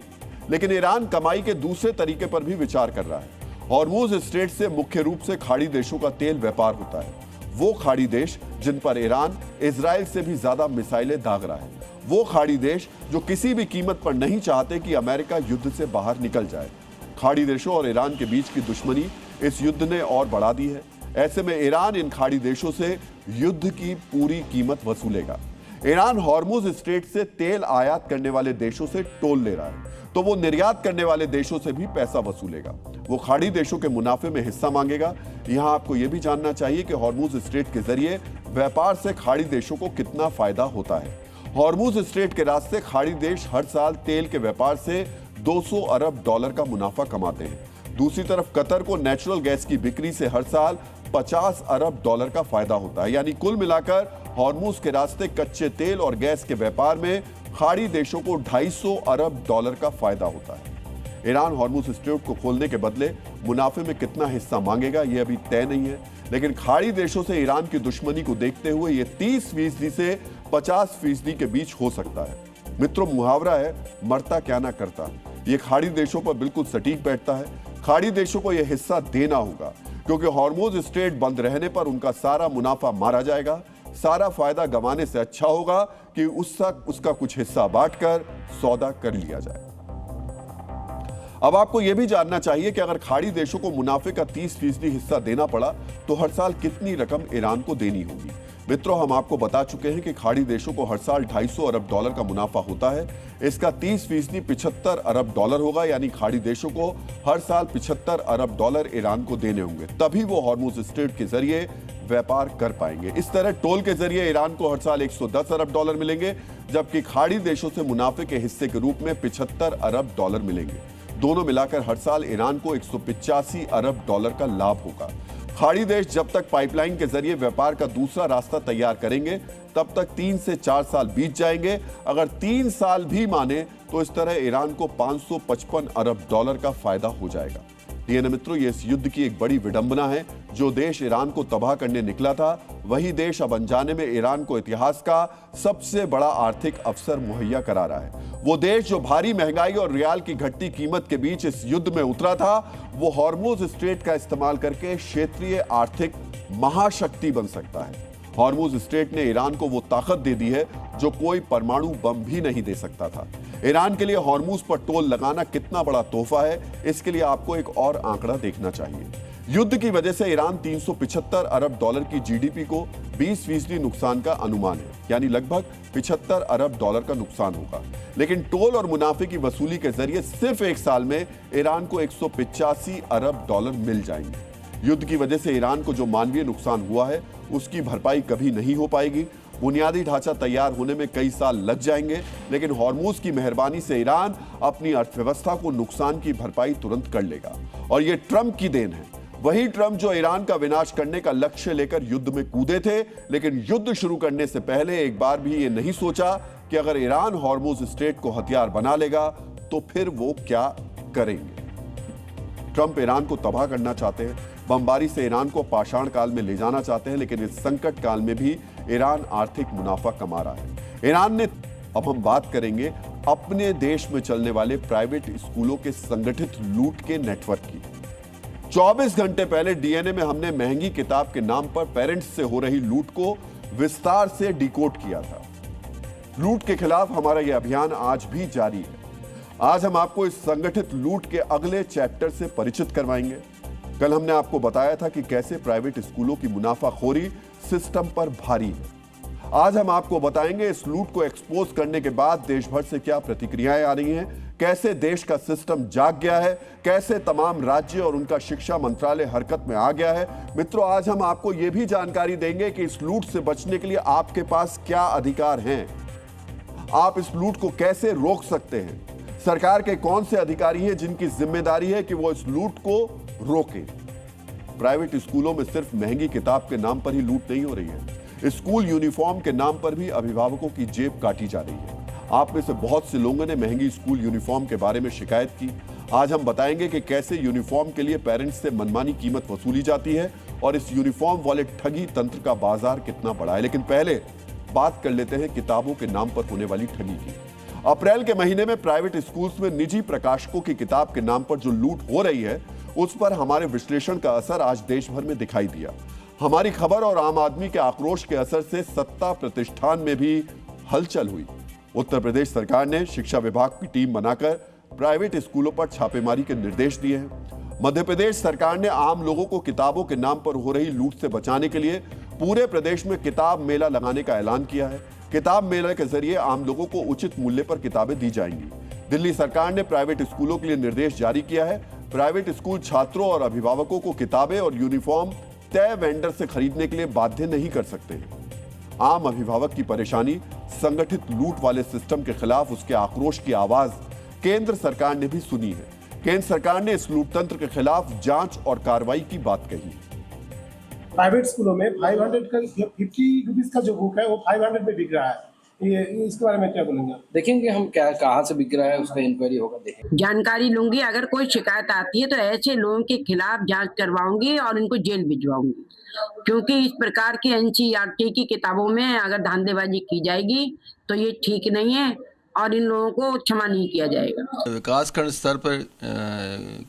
लेकिन ईरान कमाई के दूसरे तरीके पर भी विचार कर रहा है। हॉर्मुज स्ट्रेट से मुख्य रूप से खाड़ी देशों का तेल व्यापार होता है। वो खाड़ी देश जिन पर ईरान इजराइल से भी ज्यादा मिसाइलें दाग रहा है। वो खाड़ी देश जो किसी भी कीमत पर नहीं चाहते कि अमेरिका युद्ध से बाहर निकल जाए। खाड़ी देशों और ईरान के बीच की दुश्मनी इस युद्ध ने और बढ़ा दी है। ऐसे में ईरान इन खाड़ी देशों से युद्ध की पूरी कीमत वसूलेगा। ईरान हॉर्मुज स्ट्रेट से तेल आयात करने वाले देशों से टोल ले रहा है, तो वो निर्यात करने वाले देशों से भी पैसा वसूलेगा। वो खाड़ी देशों के मुनाफे में हिस्सा मांगेगा। यहां आपको यह भी जानना चाहिए कि हॉर्मुज स्ट्रेट के जरिए व्यापार से खाड़ी देशों को कितना फायदा होता है। हॉर्मुज स्ट्रेट के रास्ते खाड़ी देश हर साल तेल के व्यापार से 200 अरब डॉलर का मुनाफा कमाते हैं। दूसरी तरफ कतर को नेचुरल गैस की बिक्री से हर साल 50 अरब डॉलर का फायदा होता है। यानी कुल मिलाकर हॉर्मुज के रास्ते कच्चे तेल और गैस के व्यापार में खाड़ी देशों को 250 अरब डॉलर का फायदा होता है। ईरान हॉर्मुज स्ट्रेट को खोलने के बदले मुनाफे में कितना हिस्सा मांगेगा यह अभी तय नहीं है, लेकिन खाड़ी देशों से ईरान की दुश्मनी को देखते हुए यह 30% से 50% के बीच हो सकता है। मित्रों, मुहावरा है मरता क्या ना करता, यह खाड़ी देशों पर बिल्कुल सटीक बैठता है। खाड़ी देशों को यह हिस्सा देना होगा, क्योंकि हॉर्मुज स्ट्रेट बंद रहने पर उनका सारा मुनाफा मारा जाएगा। सारा फायदा गंवाने से अच्छा होगा कि उसका कुछ हिस्सा बांटकर सौदा कर लिया जाए। अब आपको यह भी जानना चाहिए कि अगर खाड़ी देशों को मुनाफे का 30% हिस्सा देना पड़ा तो हर साल कितनी रकम ईरान को देनी होगी। मित्रों, हम आपको बता चुके हैं कि खाड़ी देशों को हर साल 250 अरब डॉलर का मुनाफा होता है। इसका 30% 75 अरब डॉलर होगा, यानी खाड़ी देशों को हर साल 75 अरब डॉलर ईरान को देने होंगे, तभी वो हॉर्मुज स्ट्रेट के जरिए व्यापार कर पाएंगे। इस तरह टोल के जरिए ईरान को हर साल 110 अरब डॉलर मिलेंगे, जबकि खाड़ी देशों से मुनाफे के हिस्से के रूप में 75 अरब डॉलर मिलेंगे। दोनों मिलाकर हर साल ईरान को 185 अरब डॉलर का लाभ होगा। खाड़ी देश जब तक पाइपलाइन के जरिए व्यापार का दूसरा रास्ता तैयार करेंगे तब तक 3 से 4 साल बीत जाएंगे। अगर 3 साल भी माने तो इस तरह ईरान को 555 अरब डॉलर का फायदा हो जाएगा। मित्रों, ये इस युद्ध की एक बड़ी विडंबना है। जो देश ईरान को तबाह करने निकला था, वही देश अब अनजाने में ईरान को इतिहास का सबसे बड़ा आर्थिक अवसर मुहैया करा रहा है। वो देश जो भारी महंगाई और रियाल की घटती कीमत के बीच इस युद्ध में उतरा था, वो हॉर्मुज स्ट्रेट का इस्तेमाल करके क्षेत्रीय आर्थिक महाशक्ति बन सकता है। हॉर्मुज स्ट्रेट ने ईरान को वो ताकत दे दी है जो कोई परमाणु बम भी नहीं दे सकता था। ईरान के लिए हॉर्मुज पर टोल लगाना कितना बड़ा तोहफा है, इसके लिए आपको एक और आंकड़ा देखना चाहिए। युद्ध की वजह से ईरान 375 अरब डॉलर की जीडीपी को 20% नुकसान का अनुमान है, यानी लगभग 75 अरब डॉलर का नुकसान होगा। लेकिन टोल और मुनाफे की वसूली के जरिए सिर्फ एक साल में ईरान को 185 अरब डॉलर मिल जाएंगे। युद्ध की वजह से ईरान को जो मानवीय नुकसान हुआ है, उसकी भरपाई कभी नहीं हो पाएगी। बुनियादी ढांचा तैयार होने में कई साल लग जाएंगे, लेकिन हॉर्मुज की मेहरबानी से ईरान अपनी अर्थव्यवस्था को नुकसान की भरपाई तुरंत कर लेगा। और यह ट्रंप की देन है, वही ट्रंप जो ईरान का विनाश करने का लक्ष्य लेकर युद्ध में कूदे थे, लेकिन युद्ध शुरू करने से पहले एक बार भी ये नहीं सोचा कि अगर ईरान हॉर्मुज स्ट्रेट को हथियार बना लेगा तो फिर वो क्या करेंगे। ट्रंप ईरान को तबाह करना चाहते हैं, बमबारी से ईरान को पाषाण काल में ले जाना चाहते हैं, लेकिन इस संकट काल में भी ईरान आर्थिक मुनाफा कमा रहा है। ईरान ने, अब हम बात करेंगे अपने देश में चलने वाले प्राइवेट स्कूलों के संगठित लूट के नेटवर्क की। 24 घंटे पहले डीएनए में हमने महंगी किताब के नाम पर पेरेंट्स से हो रही लूट को विस्तार से डिकोड किया था। लूट के खिलाफ हमारा यह अभियान आज भी जारी है। आज हम आपको इस संगठित लूट के अगले चैप्टर से परिचित करवाएंगे। कल हमने आपको बताया था कि कैसे प्राइवेट स्कूलों की मुनाफाखोरी सिस्टम पर भारी है। आज हम आपको बताएंगे इस लूट को एक्सपोज करने के बाद देश भर से क्या प्रतिक्रियाएं आ रही हैं, कैसे देश का सिस्टम जाग गया है, कैसे तमाम राज्य और उनका शिक्षा मंत्रालय हरकत में आ गया है। मित्रों, आज हम आपको यह भी जानकारी देंगे कि इस लूट से बचने के लिए आपके पास क्या अधिकार हैं, आप इस लूट को कैसे रोक सकते हैं, सरकार के कौन से अधिकारी हैं जिनकी जिम्मेदारी है कि वो इस लूट को रोकें। प्राइवेट स्कूलों में सिर्फ महंगी किताब के नाम पर ही लूट नहीं हो रही है, स्कूल यूनिफॉर्म के नाम पर भी अभिभावकों की जेब काटी जा रही है। आप में से बहुत से लोगों ने महंगी स्कूल यूनिफॉर्म के बारे में शिकायत की। आज हम बताएंगे कि कैसे यूनिफॉर्म के लिए पेरेंट्स से मनमानी कीमत वसूली जाती है और इस यूनिफॉर्म वाले ठगी तंत्र का बाजार कितना बड़ा है। लेकिन पहले बात कर लेते हैं किताबों के नाम पर होने वाली ठगी की। अप्रैल के महीने में प्राइवेट स्कूल्स में निजी प्रकाशकों की किताब के नाम पर जो लूट हो रही है, उस पर हमारे विश्लेषण का असर आज देश भर में दिखाई दिया। हमारी खबर और आम आदमी के आक्रोश के असर से सत्ता प्रतिष्ठान में भी हलचल हुई। उत्तर प्रदेश सरकार ने शिक्षा विभाग की टीम बनाकर प्राइवेट स्कूलों पर छापेमारी के निर्देश दिए हैं। मध्य प्रदेश सरकार ने आम लोगों को किताबों के नाम पर हो रही लूट से बचाने के लिए पूरे प्रदेश में किताब मेला लगाने का ऐलान किया है। किताब मेले के जरिए आम लोगों को उचित मूल्य पर किताबें दी जाएंगी। दिल्ली सरकार ने प्राइवेट स्कूलों के लिए निर्देश जारी किया है। प्राइवेट स्कूल छात्रों और अभिभावकों को किताबें और यूनिफॉर्म तय वेंडर से खरीदने के लिए बाध्य नहीं कर सकते हैं। आम अभिभावक की परेशानी, संगठित लूट वाले सिस्टम के खिलाफ उसके आक्रोश की आवाज केंद्र सरकार ने भी सुनी है। केंद्र सरकार ने इस लूट तंत्र के खिलाफ जांच और कार्रवाई की बात कही। प्राइवेट स्कूलों में 500 का 50 रुपीज का जो बुक है वो 500 में बिक रहा है। ये इसके बारे में क्या बोलेंगे? देखेंगे हम क्या कहाँ से बिक रहा है, उसका इंक्वायरी होगा, देखेंगे, जानकारी लूंगी। अगर कोई शिकायत आती है तो ऐसे लोगों के खिलाफ जांच करवाऊंगी और इनको जेल भिजवाऊंगी, क्योंकि इस प्रकार की एनसीईआरटी की किताबों में अगर धांधेबाजी की जाएगी तो ये ठीक नहीं है और इन लोगों को क्षमा नहीं किया जाएगा। विकासखंड स्तर पर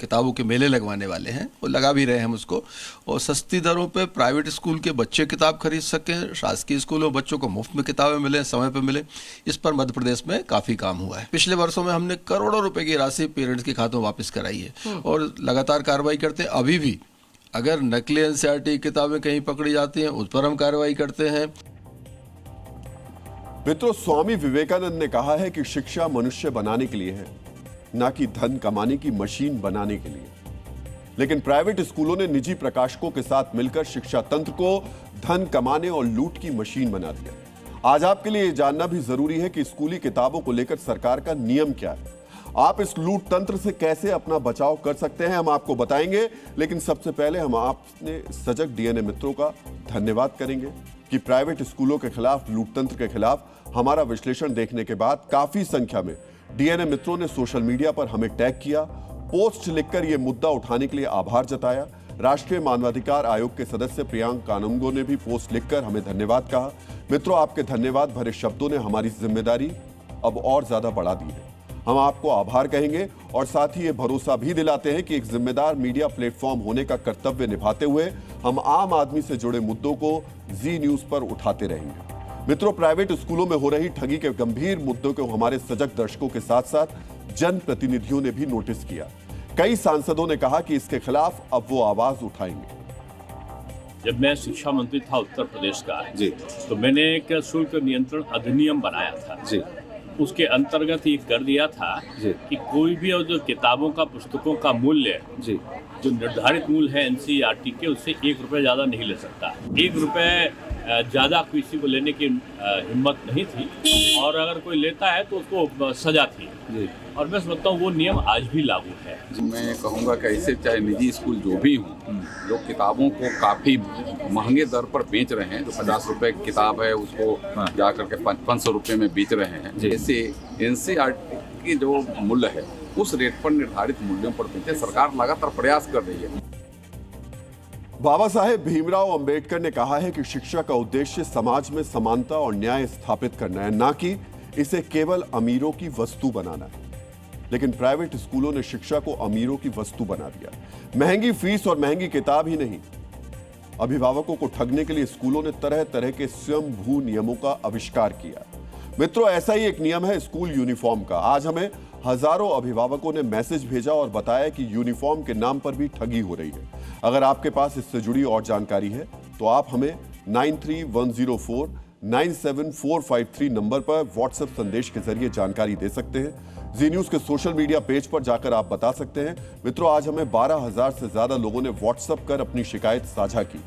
किताबों के मेले लगवाने वाले हैं, वो लगा भी रहे हैं हम उसको, और सस्ती दरों पे प्राइवेट स्कूल के बच्चे किताब खरीद सकें, शासकीय स्कूलों बच्चों को मुफ्त में किताबें मिले, समय पे मिले। इस पर मध्य प्रदेश में काफ़ी काम हुआ है। पिछले वर्षों में हमने करोड़ों रुपए की राशि पेरेंट्स के खातों में वापस कराई है और लगातार कार्रवाई करते हैं। अभी भी अगर नकली एनसीईआरटी किताबें कहीं पकड़ी जाती हैं उस पर हम कार्रवाई करते हैं। मित्रों, स्वामी विवेकानंद ने कहा है कि शिक्षा मनुष्य बनाने के लिए है, ना कि धन कमाने की मशीन बनाने के लिए। लेकिन प्राइवेट स्कूलों ने निजी प्रकाशकों के साथ मिलकर शिक्षा तंत्र को धन कमाने और लूट की मशीन बना दिया। आज आपके लिए जानना भी जरूरी है कि स्कूली किताबों को लेकर सरकार का नियम क्या है। आप इस लूट तंत्र से कैसे अपना बचाव कर सकते हैं, हम आपको बताएंगे। लेकिन सबसे पहले हम आपने सजग डीएनए मित्रों का धन्यवाद करेंगे कि प्राइवेट स्कूलों के खिलाफ, लूट तंत्र के खिलाफ हमारा विश्लेषण देखने के बाद काफी संख्या में डीएनए मित्रों ने सोशल मीडिया पर हमें टैग किया, पोस्ट लिखकर यह मुद्दा उठाने के लिए आभार जताया। राष्ट्रीय मानवाधिकार आयोग के सदस्य प्रियांक कानूनगो ने भी पोस्ट लिखकर हमें धन्यवाद कहा। मित्रों, आपके धन्यवाद भरे शब्दों ने हमारी जिम्मेदारी अब और ज्यादा बढ़ा दी है। हम आपको आभार कहेंगे और साथ ही ये भरोसा भी दिलाते हैं कि एक जिम्मेदार मीडिया प्लेटफॉर्म होने का कर्तव्य निभाते हुए हम आम आदमी से जुड़े मुद्दों को जी न्यूज पर उठाते रहेंगे। मित्रों, प्राइवेट स्कूलों में हो रही ठगी के गंभीर मुद्दों को हमारे सजग दर्शकों के साथ साथ जनप्रतिनिधियों ने भी नोटिस किया। कई सांसदों ने कहा कि इसके खिलाफ अब वो आवाज उठाएंगे। जब मैं शिक्षा मंत्री था उत्तर प्रदेश का जी, तो मैंने एक शुल्क नियंत्रण अधिनियम बनाया था जी। उसके अंतर्गत ये कर दिया था जी कि कोई भी जो किताबों का, पुस्तकों का मूल्य जी, जो निर्धारित मूल्य है एनसीईआरटी के, उससे 1 रुपये ज़्यादा नहीं ले सकता। 1 रुपये ज़्यादा किसी को लेने की हिम्मत नहीं थी और अगर कोई लेता है तो उसको सजा थी जी। और मैं समझता हूँ वो नियम आज भी लागू है। मैं कहूँगा कि ऐसे चाहे निजी स्कूल जो भी हों, जो किताबों को काफ़ी महंगे दर पर बेच रहे हैं, जो 50 रुपए की किताब है उसको जा करके 500 रुपये में बेच रहे हैं, जैसे एनसीईआरटी की जो मूल्य है उस रेट पर, निर्धारित मूल्यों पर बेचे। सरकार लगातार प्रयास कर रही है। बाबा साहेब भीमराव अंबेडकर ने कहा है कि शिक्षा का उद्देश्य समाज में समानता और न्याय स्थापित करना है, ना कि इसे केवल अमीरों की वस्तु बनाना है। लेकिन प्राइवेट स्कूलों ने शिक्षा को अमीरों की वस्तु बना दिया। महंगी फीस और महंगी किताब ही नहीं, अभिभावकों को ठगने के लिए स्कूलों ने तरह तरह के स्वयंभू नियमों का आविष्कार किया। मित्रों, ऐसा ही एक नियम है स्कूल यूनिफॉर्म का। आज हमें हजारों अभिभावकों ने मैसेज भेजा और बताया कि यूनिफॉर्म के नाम पर भी ठगी हो रही है। अगर आपके पास इससे जुड़ी और जानकारी है तो आप हमें 9310497453 नंबर पर व्हाट्सएप संदेश के जरिए जानकारी दे सकते हैं। जी न्यूज के सोशल मीडिया पेज पर जाकर आप बता सकते हैं। मित्रों, आज हमें 12,000 से ज्यादा लोगों ने व्हाट्सएप कर अपनी शिकायत साझा की।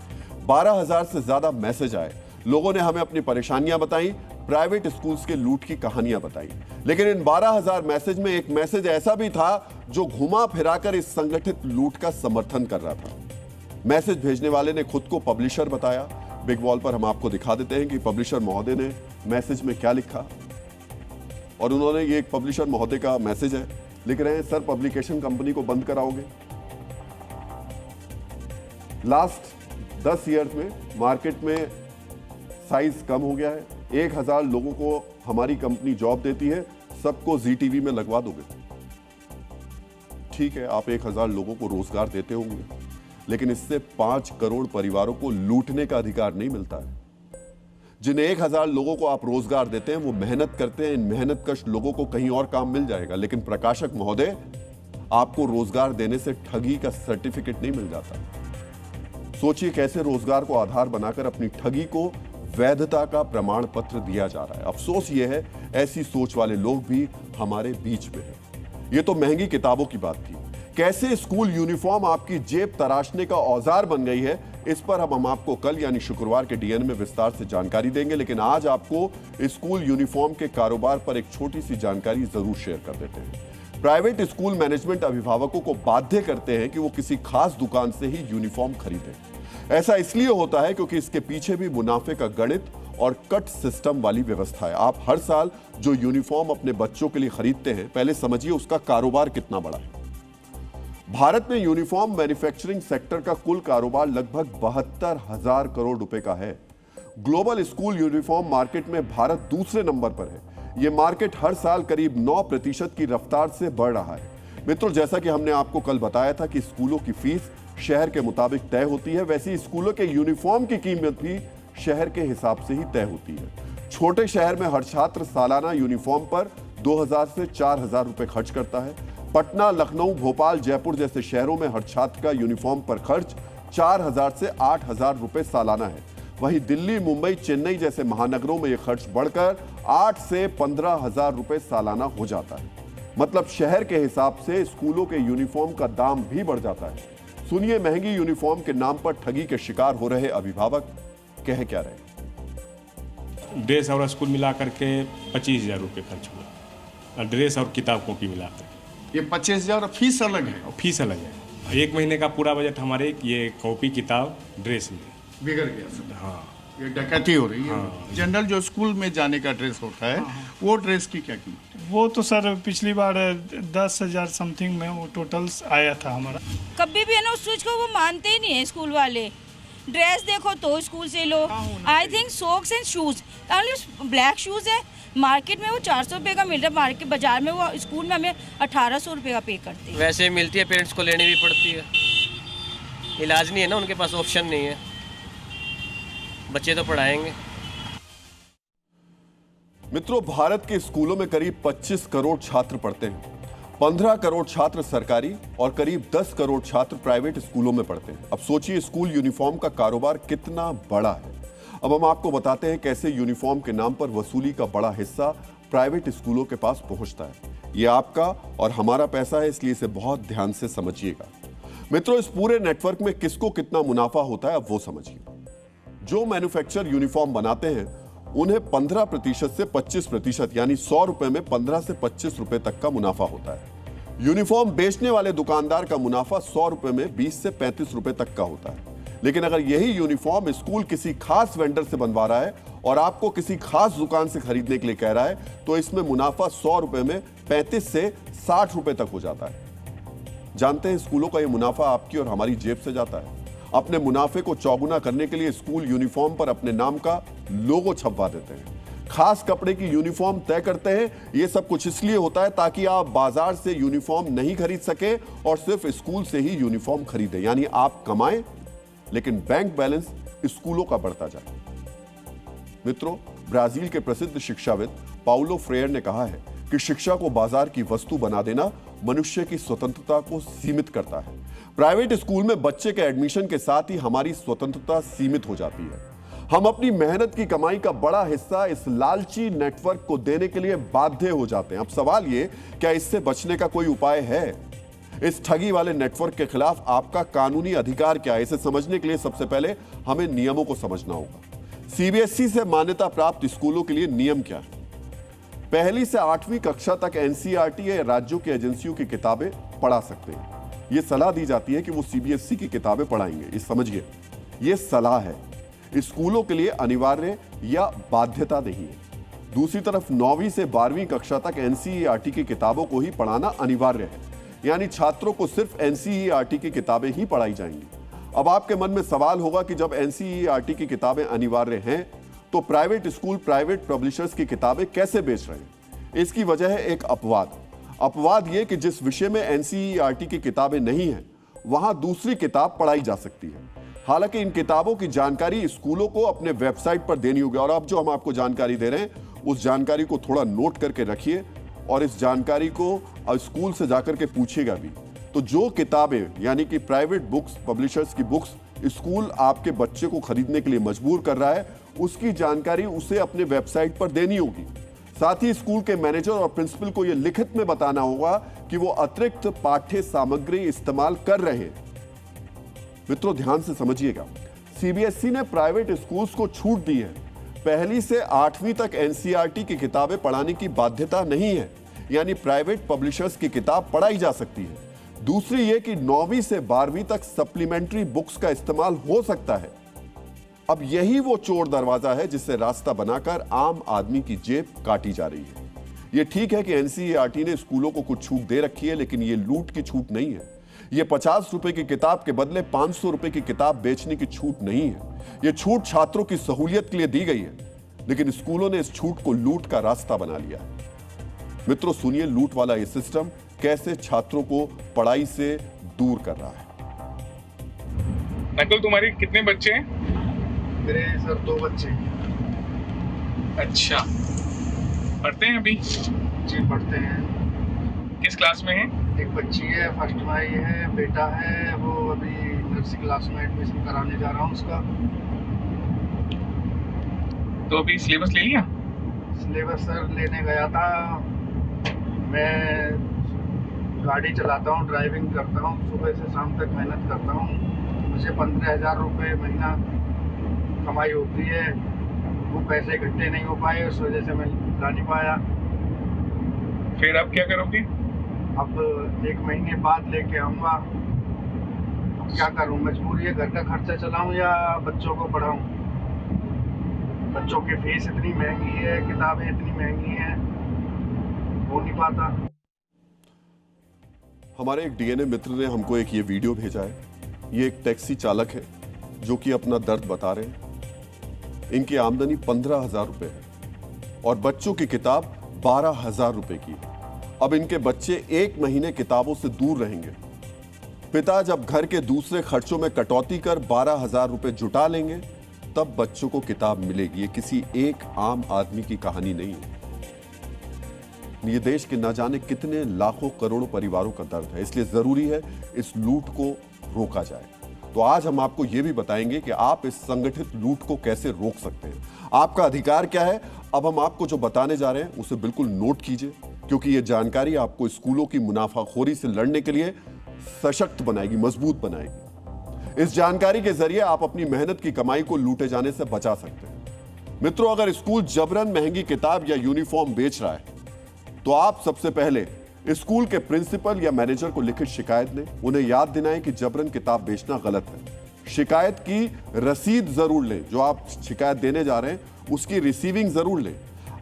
12,000 से ज्यादा मैसेज आए। लोगों ने हमें अपनी परेशानियां बताई, प्राइवेट स्कूल्स के लूट की कहानियां बताई। लेकिन इन 12,000 मैसेज में एक मैसेज ऐसा भी था जो घुमा फिराकर इस संगठित लूट का समर्थन कर रहा था। मैसेज भेजने वाले ने खुद को पब्लिशर बताया। बिग वॉल पर हम आपको दिखा देते हैं कि पब्लिशर महोदय ने मैसेज में क्या लिखा। और उन्होंने, ये एक पब्लिशर महोदय का मैसेज है, लिख रहे हैं, सर पब्लिकेशन कंपनी को बंद कराओगे। लास्ट 10 ईयर्स में मार्केट में साइज कम हो गया है। 1,000 लोगों को हमारी कंपनी जॉब देती है, सबको जी टीवी में लगवा दोगे। ठीक है, आप 1,000 लोगों को रोजगार देते होंगे, लेकिन इससे 5 करोड़ परिवारों को लूटने का अधिकार नहीं मिलता है। जिन 1,000 लोगों को आप रोजगार देते हैं वो मेहनत करते हैं। इन मेहनतकश लोगों को कहीं और काम मिल जाएगा, लेकिन प्रकाशक महोदय, आपको रोजगार देने से ठगी का सर्टिफिकेट नहीं मिल जाता। सोचिए कैसे रोजगार को आधार बनाकर अपनी ठगी को वैधता का प्रमाण पत्र दिया जा रहा है। अफसोस ये है, ऐसी सोच वाले लोग भी हमारे बीच में हैं। ये तो महंगी किताबों की बात थी। कैसे स्कूल यूनिफॉर्म आपकी जेब तराशने का औजार बन गई है, इस पर हम आपको कल यानी शुक्रवार के डीएन में विस्तार से जानकारी देंगे। लेकिन आज आपको स्कूल यूनिफॉर्म के कारोबार पर एक छोटी सी जानकारी जरूर शेयर कर देते हैं। प्राइवेट स्कूल मैनेजमेंट अभिभावकों को बाध्य करते हैं कि वो किसी खास दुकान से ही यूनिफॉर्म खरीदें। ऐसा इसलिए होता है क्योंकि इसके पीछे भी मुनाफे का गणित और कट सिस्टम वाली व्यवस्था है। आप हर साल जो यूनिफॉर्म अपने बच्चों के लिए खरीदते हैं, पहले समझिए उसका कारोबार कितना बड़ा है। भारत में यूनिफॉर्म मैन्युफैक्चरिंग सेक्टर का कुल कारोबार लगभग 72,000 करोड़ रुपए का है। ग्लोबल स्कूल यूनिफॉर्म मार्केट में भारत दूसरे नंबर पर है। यह मार्केट हर साल करीब 9% की रफ्तार से बढ़ रहा है। मित्रों, जैसा कि हमने आपको कल बताया था कि स्कूलों की फीस शहर के मुताबिक तय होती है, वैसे स्कूलों के यूनिफॉर्म की कीमत भी शहर के हिसाब से ही तय होती है। छोटे शहर में हर छात्र सालाना यूनिफॉर्म पर 2,000 से 4,000 रुपए खर्च करता है। पटना, लखनऊ, भोपाल, जयपुर जैसे शहरों में हर छात्र का यूनिफॉर्म पर खर्च 4,000 से 8,000 रुपए सालाना है। वहीं दिल्ली, मुंबई, चेन्नई जैसे महानगरों में यह खर्च बढ़कर 8 से 15,000 रुपए सालाना हो जाता है। मतलब शहर के हिसाब से स्कूलों के यूनिफॉर्म का दाम भी बढ़ जाता है। सुनिए, महंगी यूनिफॉर्म के नाम पर ठगी के शिकार हो रहे अभिभावक कह क्या रहे। ड्रेस और स्कूल मिला करके 25,000 रुपये खर्च हुआ, ड्रेस और किताब कॉपी मिलाकर। ये 25,000 और फीस अलग है? और फीस अलग है। एक महीने का पूरा बजट हमारे ये कॉपी, किताब, ड्रेस में बिगड़ गया सब। हाँ, ये डकैती हो रही है। हाँ। जनरल जो स्कूल में जाने का ड्रेस होता है, वो ड्रेस की क्या कीमत? वो तो सर पिछली बार 10,000 समथिंग में वो टोटल आया था हमारा। कभी भी है ना उस चीज को वो मानते ही नहीं है स्कूल वाले। ड्रेस देखो तो स्कूल से लो। I think socks and shoes, black shoes है मार्केट में वो 400 रुपये का मिल रहा है, मार्केट बाजार में वो स्कूल में हमें 1,800 रुपये का पे करते हैं। वैसे मिलती है, पेरेंट्स को लेनी भी पड़ती है, इलाज नहीं है ना, उनके पास ऑप्शन नहीं है, बच्चे तो पढ़ाएंगे। मित्रों, भारत के स्कूलों में करीब 25 करोड़ छात्र पढ़ते हैं। 15 करोड़ छात्र सरकारी और करीब 10 करोड़ छात्र प्राइवेट स्कूलों में पढ़ते हैं। अब सोचिए स्कूल यूनिफॉर्म का कारोबार कितना बड़ा है। अब हम आपको बताते हैं कैसे यूनिफॉर्म के नाम पर वसूली का बड़ा हिस्सा प्राइवेट स्कूलों के पास पहुंचता है। यह आपका और हमारा पैसा है, इसलिए इसे बहुत ध्यान से समझिएगा। मित्रों, इस पूरे नेटवर्क में किसको कितना मुनाफा होता है, अब वो समझिए। जो मैन्युफैक्चर यूनिफॉर्म बनाते हैं उन्हें 15% से 25% यानी 100 रुपए में 15 से 25 रुपए तक का मुनाफा होता है। यूनिफॉर्म बेचने वाले दुकानदार का मुनाफा 100 रुपए में 20 से 35 रुपए तक का होता है। लेकिन अगर यही यूनिफॉर्म स्कूल किसी खास वेंडर से बनवा रहा है और आपको किसी खास दुकान से खरीदने के लिए कह रहा है, तो इसमें मुनाफा 100 रुपए में 35 से 60 रुपए तक हो जाता है। जानते हैं स्कूलों का यह मुनाफा आपकी और हमारी जेब से जाता है। अपने मुनाफे को चौगुना करने के लिए स्कूल यूनिफॉर्म पर अपने नाम का लोगो छपवा देते हैं, खास कपड़े की यूनिफॉर्म तय करते हैं। यह सब कुछ इसलिए होता है ताकि आप बाजार से यूनिफॉर्म नहीं खरीद सके और सिर्फ स्कूल से ही यूनिफॉर्म खरीदें, यानी आप कमाएं लेकिन बैंक बैलेंस स्कूलों का बढ़ता जाए। मित्रों, ब्राजील के प्रसिद्ध शिक्षाविद पाउलो फ्रेयर ने कहा है कि शिक्षा को बाजार की वस्तु बना देना मनुष्य की स्वतंत्रता को सीमित करता है। प्राइवेट स्कूल में बच्चे के एडमिशन के साथ ही हमारी स्वतंत्रता सीमित हो जाती है। हम अपनी मेहनत की कमाई का बड़ा हिस्सा इस लालची नेटवर्क को देने के लिए बाध्य हो जाते हैं। अब सवाल ये, क्या इससे बचने का कोई उपाय है? इस ठगी वाले नेटवर्क के खिलाफ आपका कानूनी अधिकार क्या है? इसे समझने के लिए सबसे पहले हमें नियमों को समझना होगा। सीबीएसई से मान्यता प्राप्त स्कूलों के लिए नियम क्या है? पहली से 8वीं कक्षा तक एनसीईआरटी या राज्यों की एजेंसियों की किताबें पढ़ा सकते हैं। यह सलाह दी जाती है कि वो सीबीएसई की किताबें पढ़ाएंगे। इस समझिए, यह सलाह है, स्कूलों के लिए अनिवार्य या बाध्यता नहीं है। दूसरी तरफ 9वीं से 12वीं कक्षा तक एनसीईआरटी की किताबों को ही पढ़ाना अनिवार्य है, यानी छात्रों को सिर्फ एनसीईआरटी की किताबें ही पढ़ाई जाएंगी। अब आपके मन में सवाल होगा कि जब एनसीईआरटी की किताबें अनिवार्य हैं तो प्राइवेट स्कूल प्राइवेट पब्लिशर्स की किताबें कैसे बेच रहे हैं? इसकी वजह है एक अपवाद यह कि जिस विषय में एनसीईआरटी की किताबें नहीं हैं वहां दूसरी किताब पढ़ाई जा सकती है। हालांकि इन किताबों की जानकारी स्कूलों को अपने वेबसाइट पर देनी होगी। और अब जो हम आपको जानकारी दे रहे हैं उस जानकारी को थोड़ा नोट करके रखिए और इस जानकारी को स्कूल से जाकर के पूछिएगा भी। तो जो किताबें यानी कि प्राइवेट बुक्स पब्लिशर्स की बुक्स स्कूल आपके बच्चे को खरीदने के लिए मजबूर कर रहा है, उसकी जानकारी उसे अपने वेबसाइट पर देनी होगी। साथ ही स्कूल के मैनेजर और प्रिंसिपल को यह लिखित में बताना होगा कि वो अतिरिक्त पाठ्य सामग्री इस्तेमाल कर रहे हैं। मित्रों, ध्यान से समझिएगा, सीबीएसई ने प्राइवेट स्कूल्स को छूट दी है। पहली से 8वीं तक एनसीईआरटी की किताबें पढ़ाने की बाध्यता नहीं है, यानी प्राइवेट पब्लिशर्स की किताब पढ़ाई जा सकती है। दूसरी ये कि 9वीं से 12वीं तक सप्लीमेंट्री बुक्स का इस्तेमाल हो सकता है। अब यही वो चोर दरवाजा है जिससे रास्ता बनाकर आम आदमी की जेब काटी जा रही है। ये ठीक है कि एनसीईआरटी ने स्कूलों को कुछ छूट दे रखी है, लेकिन ये लूट की छूट नहीं है। ये 50 रुपए की किताब के बदले 500 रुपए की किताब बेचने की छूट नहीं है। ये छूट छात्रों की सहूलियत के लिए दी गई है, लेकिन स्कूलों ने इस छूट को लूट का रास्ता बना लिया है। मित्रों, सुनिए लूट वाला ये सिस्टम कैसे छात्रों को पढ़ाई से दूर कर रहा है। अंकल, तुम्हारे कितने बच्चे हैं? मेरे सर 2 बच्चे। अच्छा, पढ़ते हैं अभी? जी पढ़ते हैं। किस क्लास में हैं? एक बच्ची है, फर्स्ट में आई है। बेटा है, वो अभी नर्सरी क्लास में एडमिशन कराने जा रहा हूँ उसका। तो अभी सिलेबस ले लिया? सिलेबस सर लेने गया था। मैं गाड़ी चलाता हूँ, ड्राइविंग करता हूँ, सुबह से शाम तक मेहनत करता हूँ। मुझे 15,000 रुपये महीना कमाई होती है। वो पैसे इकट्ठे नहीं हो पाए, उस वजह से मैं ला नहीं पाया। फिर अब क्या करोगे? अब 1 महीने बाद लेके आऊँगा। अब क्या करूँ, मजबूरी है, घर का खर्चा चलाऊँ या बच्चों को पढ़ाऊँ। बच्चों की फीस इतनी महंगी है, किताबें इतनी महंगी हैं, हो नहीं पाता। हमारे एक डीएनए मित्र ने हमको एक ये वीडियो भेजा है। ये एक टैक्सी चालक है जो कि अपना दर्द बता रहे हैं। इनकी आमदनी 15,000 रुपए है और बच्चों की किताब 12,000 रुपए की है। अब इनके बच्चे 1 महीने किताबों से दूर रहेंगे। पिता जब घर के दूसरे खर्चों में कटौती कर 12,000 रुपए जुटा लेंगे, तब बच्चों को किताब मिलेगी। ये किसी एक आम आदमी की कहानी नहीं है, ये देश के न जाने कितने लाखों करोड़ों परिवारों का दर्द है। इसलिए जरूरी है इस लूट को रोका जाए। तो आज हम आपको यह भी बताएंगे कि आप इस संगठित लूट को कैसे रोक सकते हैं। आपका अधिकार क्या है। अब हम आपको जो बताने जा रहे हैं उसे बिल्कुल नोट कीजिए, क्योंकि यह जानकारी आपको स्कूलों की मुनाफाखोरी से लड़ने के लिए सशक्त बनाएगी, मजबूत बनाएगी। इस जानकारी के जरिए आप अपनी मेहनत की कमाई को लूटे जाने से बचा सकते हैं। मित्रों, अगर स्कूल जबरन महंगी किताब या यूनिफॉर्म बेच रहा है तो आप सबसे पहले स्कूल के प्रिंसिपल या मैनेजर को लिखित शिकायत दें। उन्हें याद दिलाएं कि जबरन किताब बेचना गलत है। शिकायत की रसीद जरूर लें, जो आप शिकायत देने जा रहे हैं उसकी रिसीविंग जरूर लें।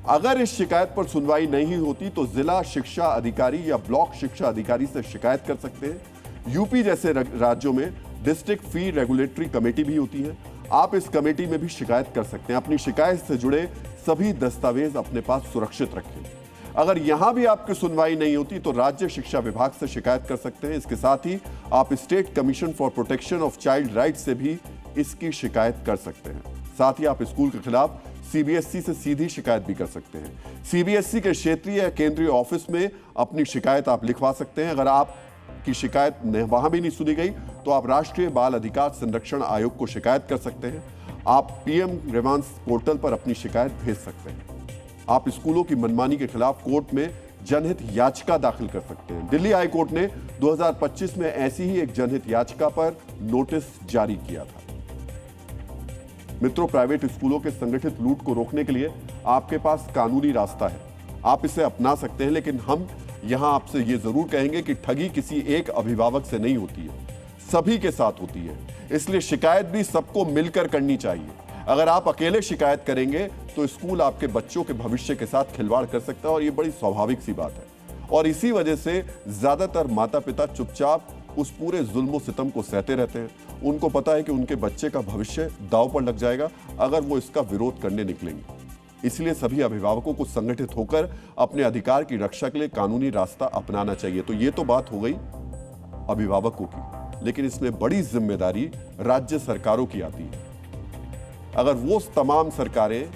अगर इस शिकायत पर सुनवाई नहीं होती तो जिला शिक्षा अधिकारी या ब्लॉक शिक्षा अधिकारी से शिकायत कर सकते हैं। यूपी जैसे राज्यों में डिस्ट्रिक्ट फी रेगुलेटरी कमेटी भी होती है। आप इस कमेटी में भी शिकायत कर सकते हैं। अपनी शिकायत से जुड़े सभी दस्तावेज अपने पास सुरक्षित रखें। अगर यहां भी आपकी सुनवाई नहीं होती तो राज्य शिक्षा विभाग से शिकायत कर सकते हैं। इसके साथ ही आप state commission for protection of child rights से भी इसकी शिकायत कर सकते हैं। साथ ही आप स्कूल के खिलाफ सीबीएसई से सीधी शिकायत भी कर सकते हैं। सीबीएसई के क्षेत्रीय या केंद्रीय ऑफिस में अपनी शिकायत आप लिखवा सकते हैं। अगर आपकी शिकायत वहां भी नहीं सुनी गई तो आप राष्ट्रीय बाल अधिकार संरक्षण आयोग को शिकायत कर सकते हैं। आप पीएम ग्रीवांस पोर्टल पर अपनी शिकायत भेज सकते हैं। आप स्कूलों की मनमानी के खिलाफ कोर्ट में जनहित याचिका दाखिल कर सकते हैं। दिल्ली हाई कोर्ट ने 2025 में ऐसी ही एक जनहित याचिका पर नोटिस जारी किया था। मित्रों, प्राइवेट स्कूलों के संगठित लूट को रोकने के लिए आपके पास कानूनी रास्ता है। आप इसे अपना सकते हैं, लेकिन हम यहां आपसे ये जरूर कहेंगे कि ठगी किसी एक अभिभावक से नहीं होती है, सभी के साथ होती है। इसलिए शिकायत भी सबको मिलकर करनी चाहिए। अगर आप अकेले शिकायत करेंगे तो स्कूल आपके बच्चों के भविष्य के साथ खिलवाड़ कर सकता है और ये बड़ी स्वाभाविक सी बात है। और इसी वजह से ज्यादातर माता पिता चुपचाप उस पूरे जुल्म सितम को सहते रहते हैं। उनको पता है कि उनके बच्चे का भविष्य दांव पर लग जाएगा अगर वो इसका विरोध करने निकलेंगे। इसलिए सभी अभिभावकों को संगठित होकर अपने अधिकार की रक्षा के लिए कानूनी रास्ता अपनाना चाहिए। तो ये तो बात हो गई अभिभावकों की, लेकिन इसमें बड़ी जिम्मेदारी राज्य सरकारों की आती है। अगर वो तमाम सरकारें,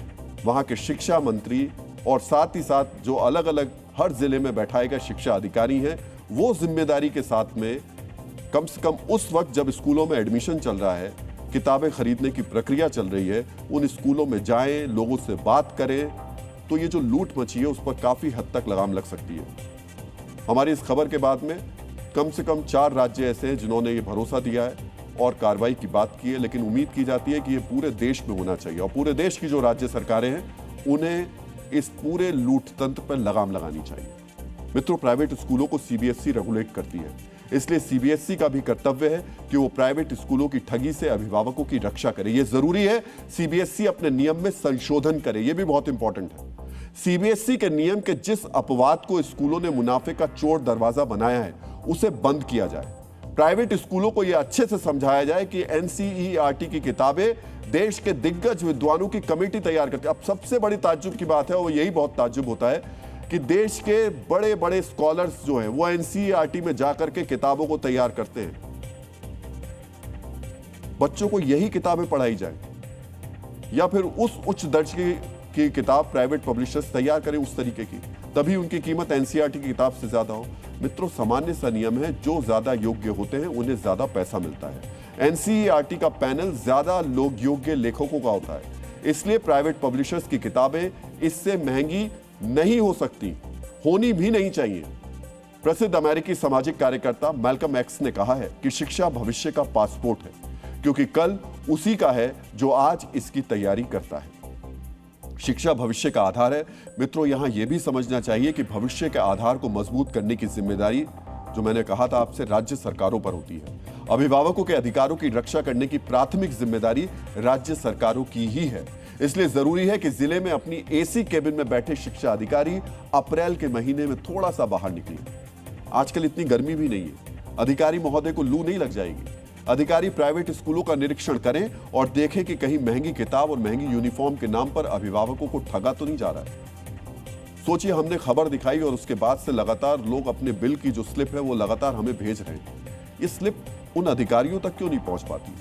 वहां के शिक्षा मंत्री और साथ ही साथ जो अलग अलग हर जिले में बैठाए गए शिक्षा अधिकारी हैं, वो जिम्मेदारी के साथ में कम से कम उस वक्त जब स्कूलों में एडमिशन चल रहा है किताबें खरीदने की प्रक्रिया चल रही है, उन स्कूलों में जाएं, लोगों से बात करें, तो ये जो लूट मची है उस पर काफी हद तक लगाम लग सकती है। हमारी इस खबर के बाद में कम से कम 4 राज्य ऐसे हैं जिन्होंने ये भरोसा दिया है और कार्रवाई की बात की है, लेकिन उम्मीद की जाती है कि ये पूरे देश में होना चाहिए और पूरे देश की जो राज्य सरकारें हैं उन्हें इस पूरे लूट तंत्र पर लगाम लगानी चाहिए। मित्रों, प्राइवेट स्कूलों को सीबीएसई रेगुलेट करती है, इसलिए सीबीएसई का भी कर्तव्य है कि वो प्राइवेट स्कूलों की ठगी से अभिभावकों की रक्षा करे। ये जरूरी है सीबीएसई अपने नियम में संशोधन करे, ये भी बहुत इंपॉर्टेंट है। सीबीएसई के नियम के जिस अपवाद को स्कूलों ने मुनाफे का चोर दरवाजा बनाया है उसे बंद किया जाए। प्राइवेट स्कूलों को यह अच्छे से समझाया जाए कि एनसीईआरटी की किताबें देश के दिग्गज विद्वानों की कमेटी तैयार करती है। अब सबसे बड़ी ताज्जुब की बात है, वो यही बहुत ताज्जुब होता है कि देश के बड़े बड़े स्कॉलर्स जो हैं वो एनसीईआरटी में जाकर के किताबों को तैयार करते हैं। बच्चों को यही किताबें पढ़ाई जाए या फिर उस उच्च दर्जे की किताब प्राइवेट पब्लिशर्स तैयार करें उस तरीके की, तभी उनकी कीमत एनसीईआरटी की किताब से ज्यादा हो। मित्रों, सामान्य सा नियम है, जो ज्यादा योग्य होते हैं उन्हें ज्यादा पैसा मिलता है। एनसीईआरटी का पैनल ज्यादा लोग योग्य लेखकों का होता है, इसलिए प्राइवेट पब्लिशर्स की किताबें इससे महंगी नहीं हो सकती, होनी भी नहीं चाहिए। प्रसिद्ध अमेरिकी सामाजिक कार्यकर्ता मैल्कम एक्स ने कहा है कि शिक्षा भविष्य का पासपोर्ट है, क्योंकि कल उसी का है जो आज इसकी तैयारी करता है। शिक्षा भविष्य का आधार है। मित्रों, यहां यह भी समझना चाहिए कि भविष्य के आधार को मजबूत करने की जिम्मेदारी, जो मैंने कहा था आपसे, राज्य सरकारों पर होती है। अभिभावकों के अधिकारों की रक्षा करने की प्राथमिक जिम्मेदारी राज्य सरकारों की ही है। इसलिए जरूरी है कि जिले में अपनी एसी केबिन में बैठे शिक्षा अधिकारी अप्रैल के महीने में थोड़ा सा बाहर निकलें। आजकल इतनी गर्मी भी नहीं है, अधिकारी महोदय को लू नहीं लग जाएगी। अधिकारी प्राइवेट स्कूलों का निरीक्षण करें और देखें कि कहीं महंगी किताब और महंगी यूनिफॉर्म के नाम पर अभिभावकों को ठगा तो नहीं जा रहा है। सोचिए, हमने खबर दिखाई और उसके बाद से लगातार लोग अपने बिल की जो स्लिप है वो लगातार हमें भेज रहे हैं। ये स्लिप उन अधिकारियों तक क्यों नहीं पहुंच पाती?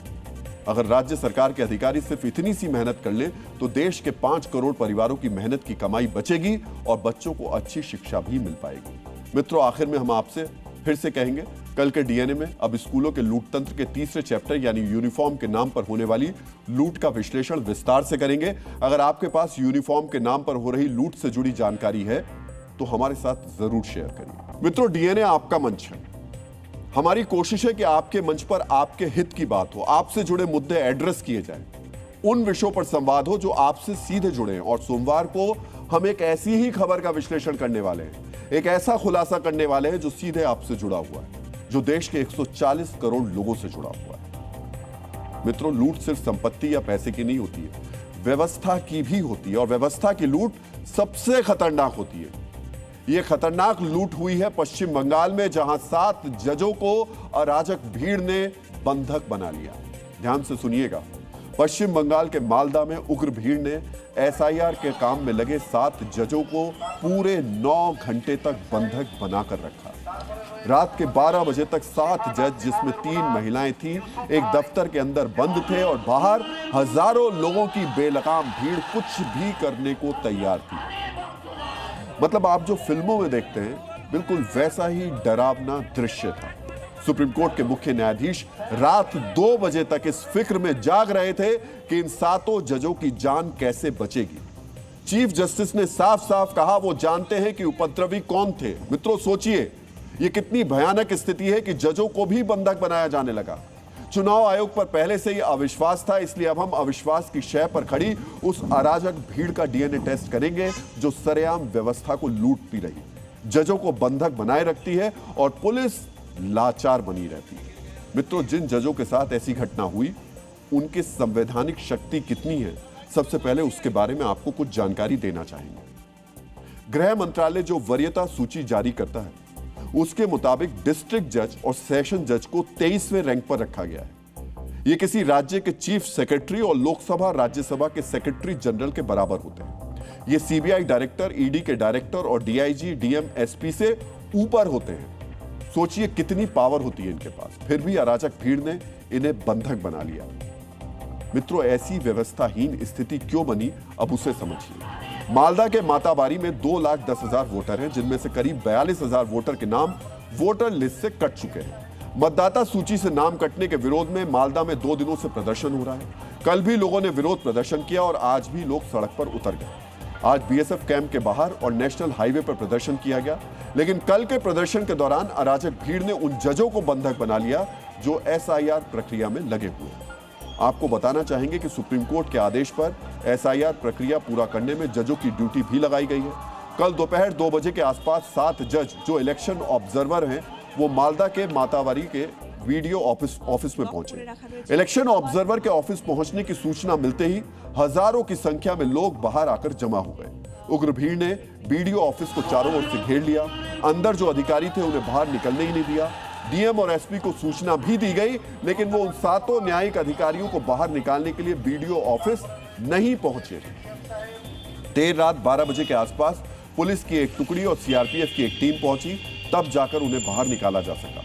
अगर राज्य सरकार के अधिकारी सिर्फ इतनी सी मेहनत कर लें तो देश के 5 करोड़ परिवारों की मेहनत की कमाई बचेगी और बच्चों को अच्छी शिक्षा भी मिल पाएगी। मित्रों, आखिर में हम आपसे फिर से कहेंगे, कल के डीएनए में अब स्कूलों के लूट तंत्र के तीसरे चैप्टर यानी यूनिफॉर्म के नाम पर होने वाली लूट का विश्लेषण विस्तार से करेंगे। अगर आपके पास यूनिफॉर्म के नाम पर हो रही लूट से जुड़ी जानकारी है तो हमारे साथ जरूर शेयर करिए। मित्रों, डीएनए आपका मंच है। हमारी कोशिश है कि आपके मंच पर आपके हित की बात हो, आपसे जुड़े मुद्दे एड्रेस किए जाएं, उन विषयों पर संवाद हो जो आपसे सीधे जुड़े हैं। और सोमवार को हम एक ऐसी ही खबर का विश्लेषण करने वाले हैं, एक ऐसा खुलासा करने वाले हैं जो सीधे आपसे जुड़ा हुआ है, जो देश के 140 करोड़ लोगों से जुड़ा हुआ है। मित्रों, लूट सिर्फ संपत्ति या पैसे की नहीं होती है, व्यवस्था की भी होती है और व्यवस्था की लूट सबसे खतरनाक होती है। यह खतरनाक लूट हुई है पश्चिम बंगाल में, जहां 7 जजों को अराजक भीड़ ने बंधक बना लिया। ध्यान से सुनिएगा, पश्चिम बंगाल के मालदा में उग्र भीड़ ने एसआईआर के काम में लगे 7 जजों को पूरे 9 घंटे तक बंधक बनाकर रखा। रात के 12 बजे तक 7 जज, जिसमें 3 महिलाएं थीं, एक दफ्तर के अंदर बंद थे और बाहर हजारों लोगों की बेलगाम भीड़ कुछ भी करने को तैयार थी। मतलब आप जो फिल्मों में देखते हैं, बिल्कुल वैसा ही डरावना दृश्य था। सुप्रीम कोर्ट के मुख्य न्यायाधीश रात 2 बजे तक इस फिक्र में जाग रहे थे कि इन 7 जजों की जान कैसे बचेगी। चीफ जस्टिस ने साफ साफ कहा वो जानते हैं कि उपद्रवी कौन थे। मित्रों, सोचिए, ये कितनी भयानक स्थिति है कि जजों को भी बंधक बनाया जाने लगा। चुनाव आयोग पर पहले से ही अविश्वास था, इसलिए अब हम अविश्वास की शय पर खड़ी उस अराजक भीड़ का डीएनए टेस्ट करेंगे जो सरेआम व्यवस्था को लूटती रही, जजों को बंधक बनाए रखती है और पुलिस लाचार बनी रहती है। मित्रों, जिन जजों के साथ ऐसी घटना हुई उनकी संवैधानिक शक्ति कितनी है, सबसे पहले उसके बारे में आपको कुछ जानकारी देना चाहेंगे। गृह मंत्रालय जो वरीयता सूची जारी करता है उसके मुताबिक डिस्ट्रिक्ट जज और सेशन जज को 23वें रैंक पर रखा गया है। ये किसी राज्य के चीफ सेक्रेटरी और लोकसभा राज्यसभा के सेक्रेटरी जनरल के बराबर होते हैं। ये सीबीआई डायरेक्टर, ईडी के डायरेक्टर और डीआईजी, डीएम, एसपी से ऊपर होते हैं। सोचिए कितनी पावर होती है इनके पास, फिर भी अराजक भीड़ ने इन्हें बंधक बना लिया। मित्रों, ऐसी व्यवस्थाहीन स्थिति क्यों बनी, अब उसे समझिए। मालदा के माताबारी में 2,10,000 वोटर हैं, जिनमें से करीब 42,000 वोटर के नाम वोटर लिस्ट से कट चुके हैं। मतदाता सूची से नाम कटने के विरोध में मालदा में 2 दिनों से प्रदर्शन हो रहा है। कल भी लोगों ने विरोध प्रदर्शन किया और आज भी लोग सड़क पर उतर गए। आज बीएसएफ कैंप के बाहर और नेशनल हाईवे पर प्रदर्शन किया गया, लेकिन कल के प्रदर्शन के दौरान अराजक भीड़ ने उन जजों को बंधक बना लिया जो एसआईआर प्रक्रिया में लगे हुए हैं। आपको बताना चाहेंगे कि सुप्रीम कोर्ट के आदेश पर एसआईआर प्रक्रिया पूरा करने में जजों की ड्यूटी भी लगाई गई है। कल दोपहर 2 बजे के आसपास 7 जज जो इलेक्शन ऑब्जर्वर हैं, वो मालदा के मातावारी के वीडियो ऑफिस में पहुंचे। इलेक्शन ऑब्जर्वर के ऑफिस पहुंचने की सूचना मिलते ही हजारों की संख्या में लोग बाहर आकर जमा हो गए। उग्र भीड़ ने बीडीओ ऑफिस को चारों ओर से घेर लिया। अंदर जो अधिकारी थे उन्हें बाहर निकलने ही नहीं दिया। डीएम और एसपी को सूचना भी दी गई, लेकिन वो उन 7 न्यायिक अधिकारियों को बाहर निकालने के लिए बीडीओ ऑफिस नहीं पहुंचे। देर रात 12 बजे के आसपास पुलिस की एक टुकड़ी और सीआरपीएफ की एक टीम पहुंची, तब जाकर उन्हें बाहर निकाला जा सका।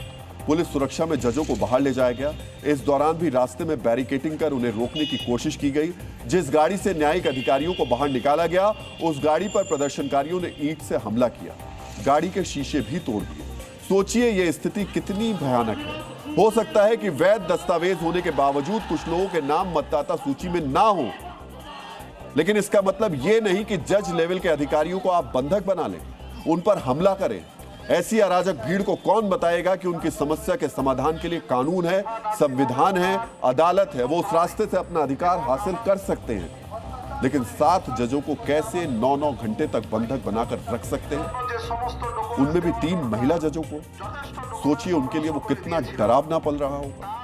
पुलिस सुरक्षा में जजों को बाहर ले जाया गया। इस दौरान भी रास्ते में बैरिकेडिंग कर उन्हें रोकने की कोशिश की गई। जिस गाड़ी से न्यायिक अधिकारियों को बाहर निकाला गया, उस गाड़ी पर प्रदर्शनकारियों ने ईंट से हमला किया, गाड़ी के शीशे भी तोड़ दिए। सोचिए यह स्थिति कितनी भयानक है। हो सकता है कि वैध दस्तावेज होने के बावजूद कुछ लोगों के नाम मतदाता सूची में ना हो, लेकिन इसका मतलब यह नहीं कि जज लेवल के अधिकारियों को आप बंधक बना लें, उन पर हमला करें। ऐसी अराजक भीड़ को कौन बताएगा कि उनकी समस्या के समाधान के लिए कानून है, संविधान है, अदालत है, वो उस रास्ते से अपना अधिकार हासिल कर सकते हैं। लेकिन 7 जजों को कैसे 9-9 घंटे तक बंधक बनाकर रख सकते हैं, उनमें भी 3 महिला जजों को। सोचिए उनके लिए वो कितना डरावना पल रहा होगा।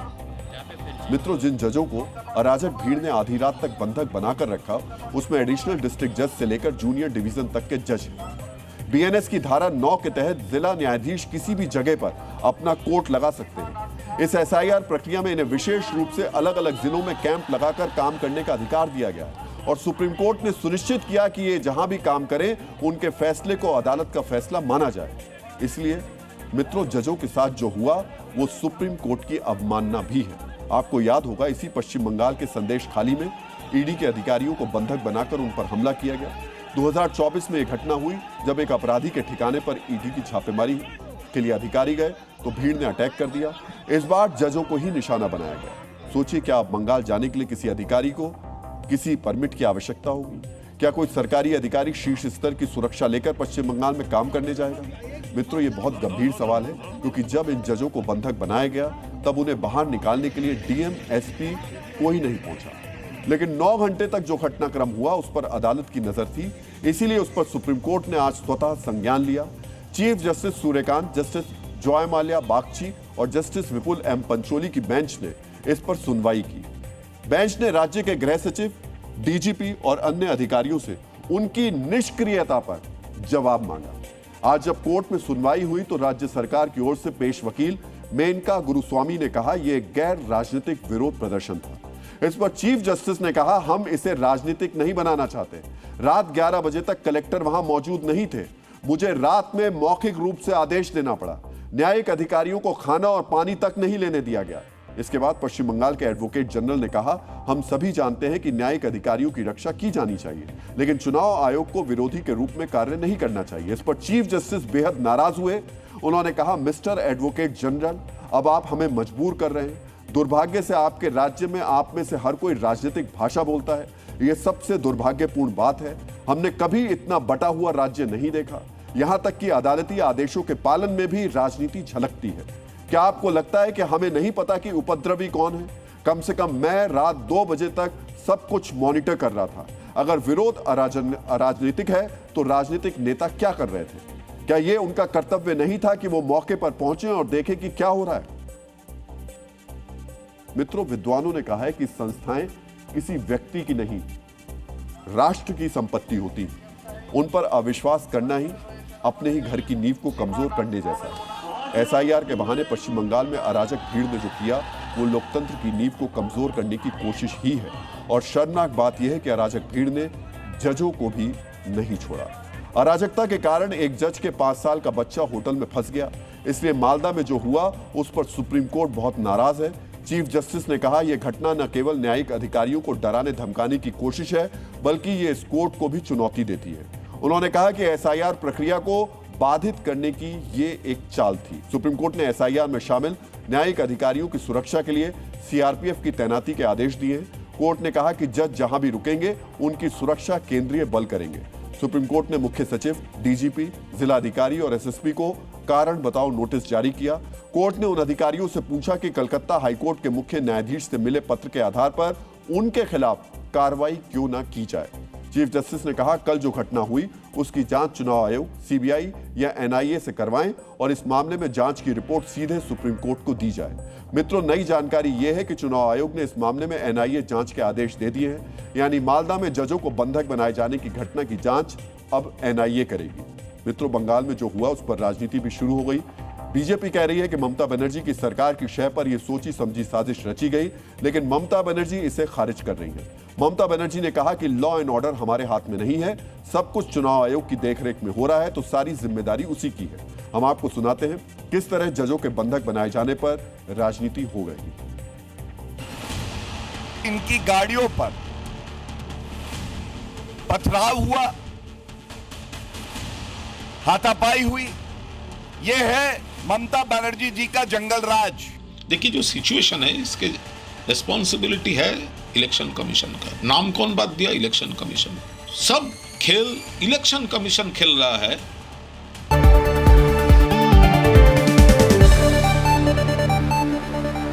मित्रों, जिन जजों को अराजक भीड़ ने आधी रात तक बंधक बनाकर रखा, उसमें एडिशनल डिस्ट्रिक्ट जज से लेकर जूनियर डिवीजन तक के जज हैं। बीएनएस की धारा 9 के तहत जिला न्यायाधीश किसी भी जगह पर अपना कोर्ट लगा सकते हैं। इस एसआईआर प्रक्रिया में इन्हें विशेष रूप से अलग अलग जिलों में कैंप लगाकर काम करने का अधिकार दिया गया और सुप्रीम कोर्ट ने सुनिश्चित किया कि ये जहां भी काम करें, उनके फैसले को अदालत का फैसला माना जाए। इसलिए मित्रों, जजों के साथ जो हुआ वो सुप्रीम कोर्ट की अवमानना भी है। आपको याद होगा, इसी पश्चिम बंगाल के संदेश खाली में ईडी के अधिकारियों को बंधक बनाकर उन पर हमला किया गया। 2024 में एक घटना हुई जब एक अपराधी के ठिकाने पर ईडी की छापेमारी के लिए अधिकारी गए तो भीड़ ने अटैक कर दिया। इस बार जजों को ही निशाना बनाया गया। सोचिए, क्या आप बंगाल जाने के लिए किसी अधिकारी को किसी परमिट की आवश्यकता होगी? क्या कोई सरकारी अधिकारी शीर्ष स्तर की सुरक्षा लेकर पश्चिम बंगाल में काम करने जाएगा? मित्रों, ये बहुत गंभीर सवाल है, क्योंकि जब इन जजों को बंधक बनाया गया तब उन्हें बाहर निकालने के लिए डीएम, एसपी कोई नहीं पहुंचा। लेकिन 9 घंटे तक जो घटनाक्रम हुआ उस पर अदालत की नजर थी, इसीलिए उस पर सुप्रीम कोर्ट ने आज स्वतः संज्ञान लिया। Chief justice Suryakant, justice Joy Mallya Bagchi और जस्टिस विपुल एम पंचोली की बेंच ने इस पर सुनवाई की। बेंच ने राज्य के गृह सचिव, डीजीपी और अन्य अधिकारियों से उनकी निष्क्रियता पर जवाब मांगा। आज जब कोर्ट में सुनवाई हुई तो राज्य सरकार की ओर से पेश वकील मेनका गुरुस्वामी ने कहा, यह गैर राजनीतिक विरोध प्रदर्शन था। इस पर चीफ जस्टिस ने कहा, हम इसे राजनीतिक नहीं बनाना चाहते। रात 11 बजे तक कलेक्टर वहां मौजूद नहीं थे। मुझे रात में मौखिक रूप से आदेश देना पड़ा। न्यायिक अधिकारियों को खाना और पानी तक नहीं लेने दिया गया। इसके बाद पश्चिम बंगाल के एडवोकेट जनरल ने कहा, हम सभी जानते हैं कि न्यायिक अधिकारियों की रक्षा की जानी चाहिए, लेकिन चुनाव आयोग को विरोधी के रूप में कार्य नहीं करना चाहिए। इस पर चीफ जस्टिस बेहद नाराज हुए। उन्होंने कहा, मिस्टर एडवोकेट जनरल, अब आप हमें मजबूर कर रहे हैं। दुर्भाग्य से आपके राज्य में आप में से हर कोई राजनीतिक भाषा बोलता है। यह सबसे दुर्भाग्यपूर्ण बात है। हमने कभी इतना बटा हुआ राज्य नहीं देखा। यहां तक कि अदालती आदेशों के पालन में भी राजनीति झलकती है। क्या आपको लगता है कि हमें नहीं पता कि उपद्रवी कौन है? कम से कम मैं रात 2 बजे तक सब कुछ मॉनिटर कर रहा था। अगर विरोध अराजनीतिक है तो राजनीतिक नेता क्या कर रहे थे? क्या यह उनका कर्तव्य नहीं था कि वो मौके पर पहुंचे और देखें कि क्या हो रहा है? मित्रों, विद्वानों ने कहा है कि संस्थाएं किसी व्यक्ति की नहीं, राष्ट्र की संपत्ति होती है। उन पर अविश्वास करना ही अपने ही घर की नींव को कमजोर करने जैसा है। एसआईआर के बहाने पश्चिम बंगाल में अराजक भीड़ ने जो किया वो लोकतंत्र की नींव को कमजोर करने की कोशिश ही है। और शर्मनाक बात यह है कि अराजक भीड़ ने जजों को भी नहीं छोड़ा। अराजकता के कारण एक जज के 5 साल का बच्चा होटल में फंस गया। इसलिए मालदा में जो हुआ उस पर सुप्रीम कोर्ट बहुत नाराज है। चीफ जस्टिस ने कहा, यह घटना न केवल न्यायिक अधिकारियों को डराने धमकाने की कोशिश है, बल्कि यह इस कोर्ट को भी चुनौती देती है। उन्होंने कहा कि एसआईआर प्रक्रिया को बाधित करने की ये एक चाल थी। सुप्रीम कोर्ट ने एसआईआर में शामिल न्यायिक अधिकारियों की सुरक्षा के लिए सीआरपीएफ की तैनाती के आदेश दिए हैं। कोर्ट ने कहा कि जज जहां भी रुकेंगे उनकी सुरक्षा केंद्रीय बल करेंगे। सुप्रीम कोर्ट ने मुख्य सचिव, डीजीपी, जिलाधिकारी और एसएसपी को कारण बताओ नोटिस जारी किया। कोर्ट ने उन अधिकारियों से पूछा कि कलकत्ता हाईकोर्ट के मुख्य न्यायाधीश से मिले पत्र के आधार पर उनके खिलाफ कार्रवाई क्यों न की जाए। चीफ जस्टिस ने कहा, कल जो घटना हुई उसकी जांच चुनाव आयोग, सीबीआई या एनआईए से करवाएं और इस मामले में जांच की रिपोर्ट सीधे सुप्रीम कोर्ट को दी जाए। मित्रों, नई जानकारी यह है कि चुनाव आयोग ने इस मामले में एनआईए जांच के आदेश दे दिए हैं, यानी मालदा में जजों को बंधक बनाए जाने की घटना की जांच अब एनआईए करेगी। मित्रों, बंगाल में जो हुआ उस पर राजनीति भी शुरू हो गई। बीजेपी कह रही है कि ममता बनर्जी की सरकार की शय पर यह सोची समझी साजिश रची गई, लेकिन ममता बनर्जी इसे खारिज कर रही हैं। ममता बनर्जी ने कहा कि लॉ एंड ऑर्डर हमारे हाथ में नहीं है, सब कुछ चुनाव आयोग की देखरेख में हो रहा है, तो सारी जिम्मेदारी उसी की है। हम आपको सुनाते हैं किस तरह जजों के बंधक बनाए जाने पर राजनीति हो गई। इनकी गाड़ियों पर पथराव हुआ, हाथापाई हुई, यह है ममता बनर्जी जी का जंगल राज। देखिए, जो सिचुएशन है इसके रिस्पॉन्सिबिलिटी है इलेक्शन कमीशन का। नाम कौन बात दिया? Election commission. सब खेल इलेक्शन कमीशन खेल रहा है।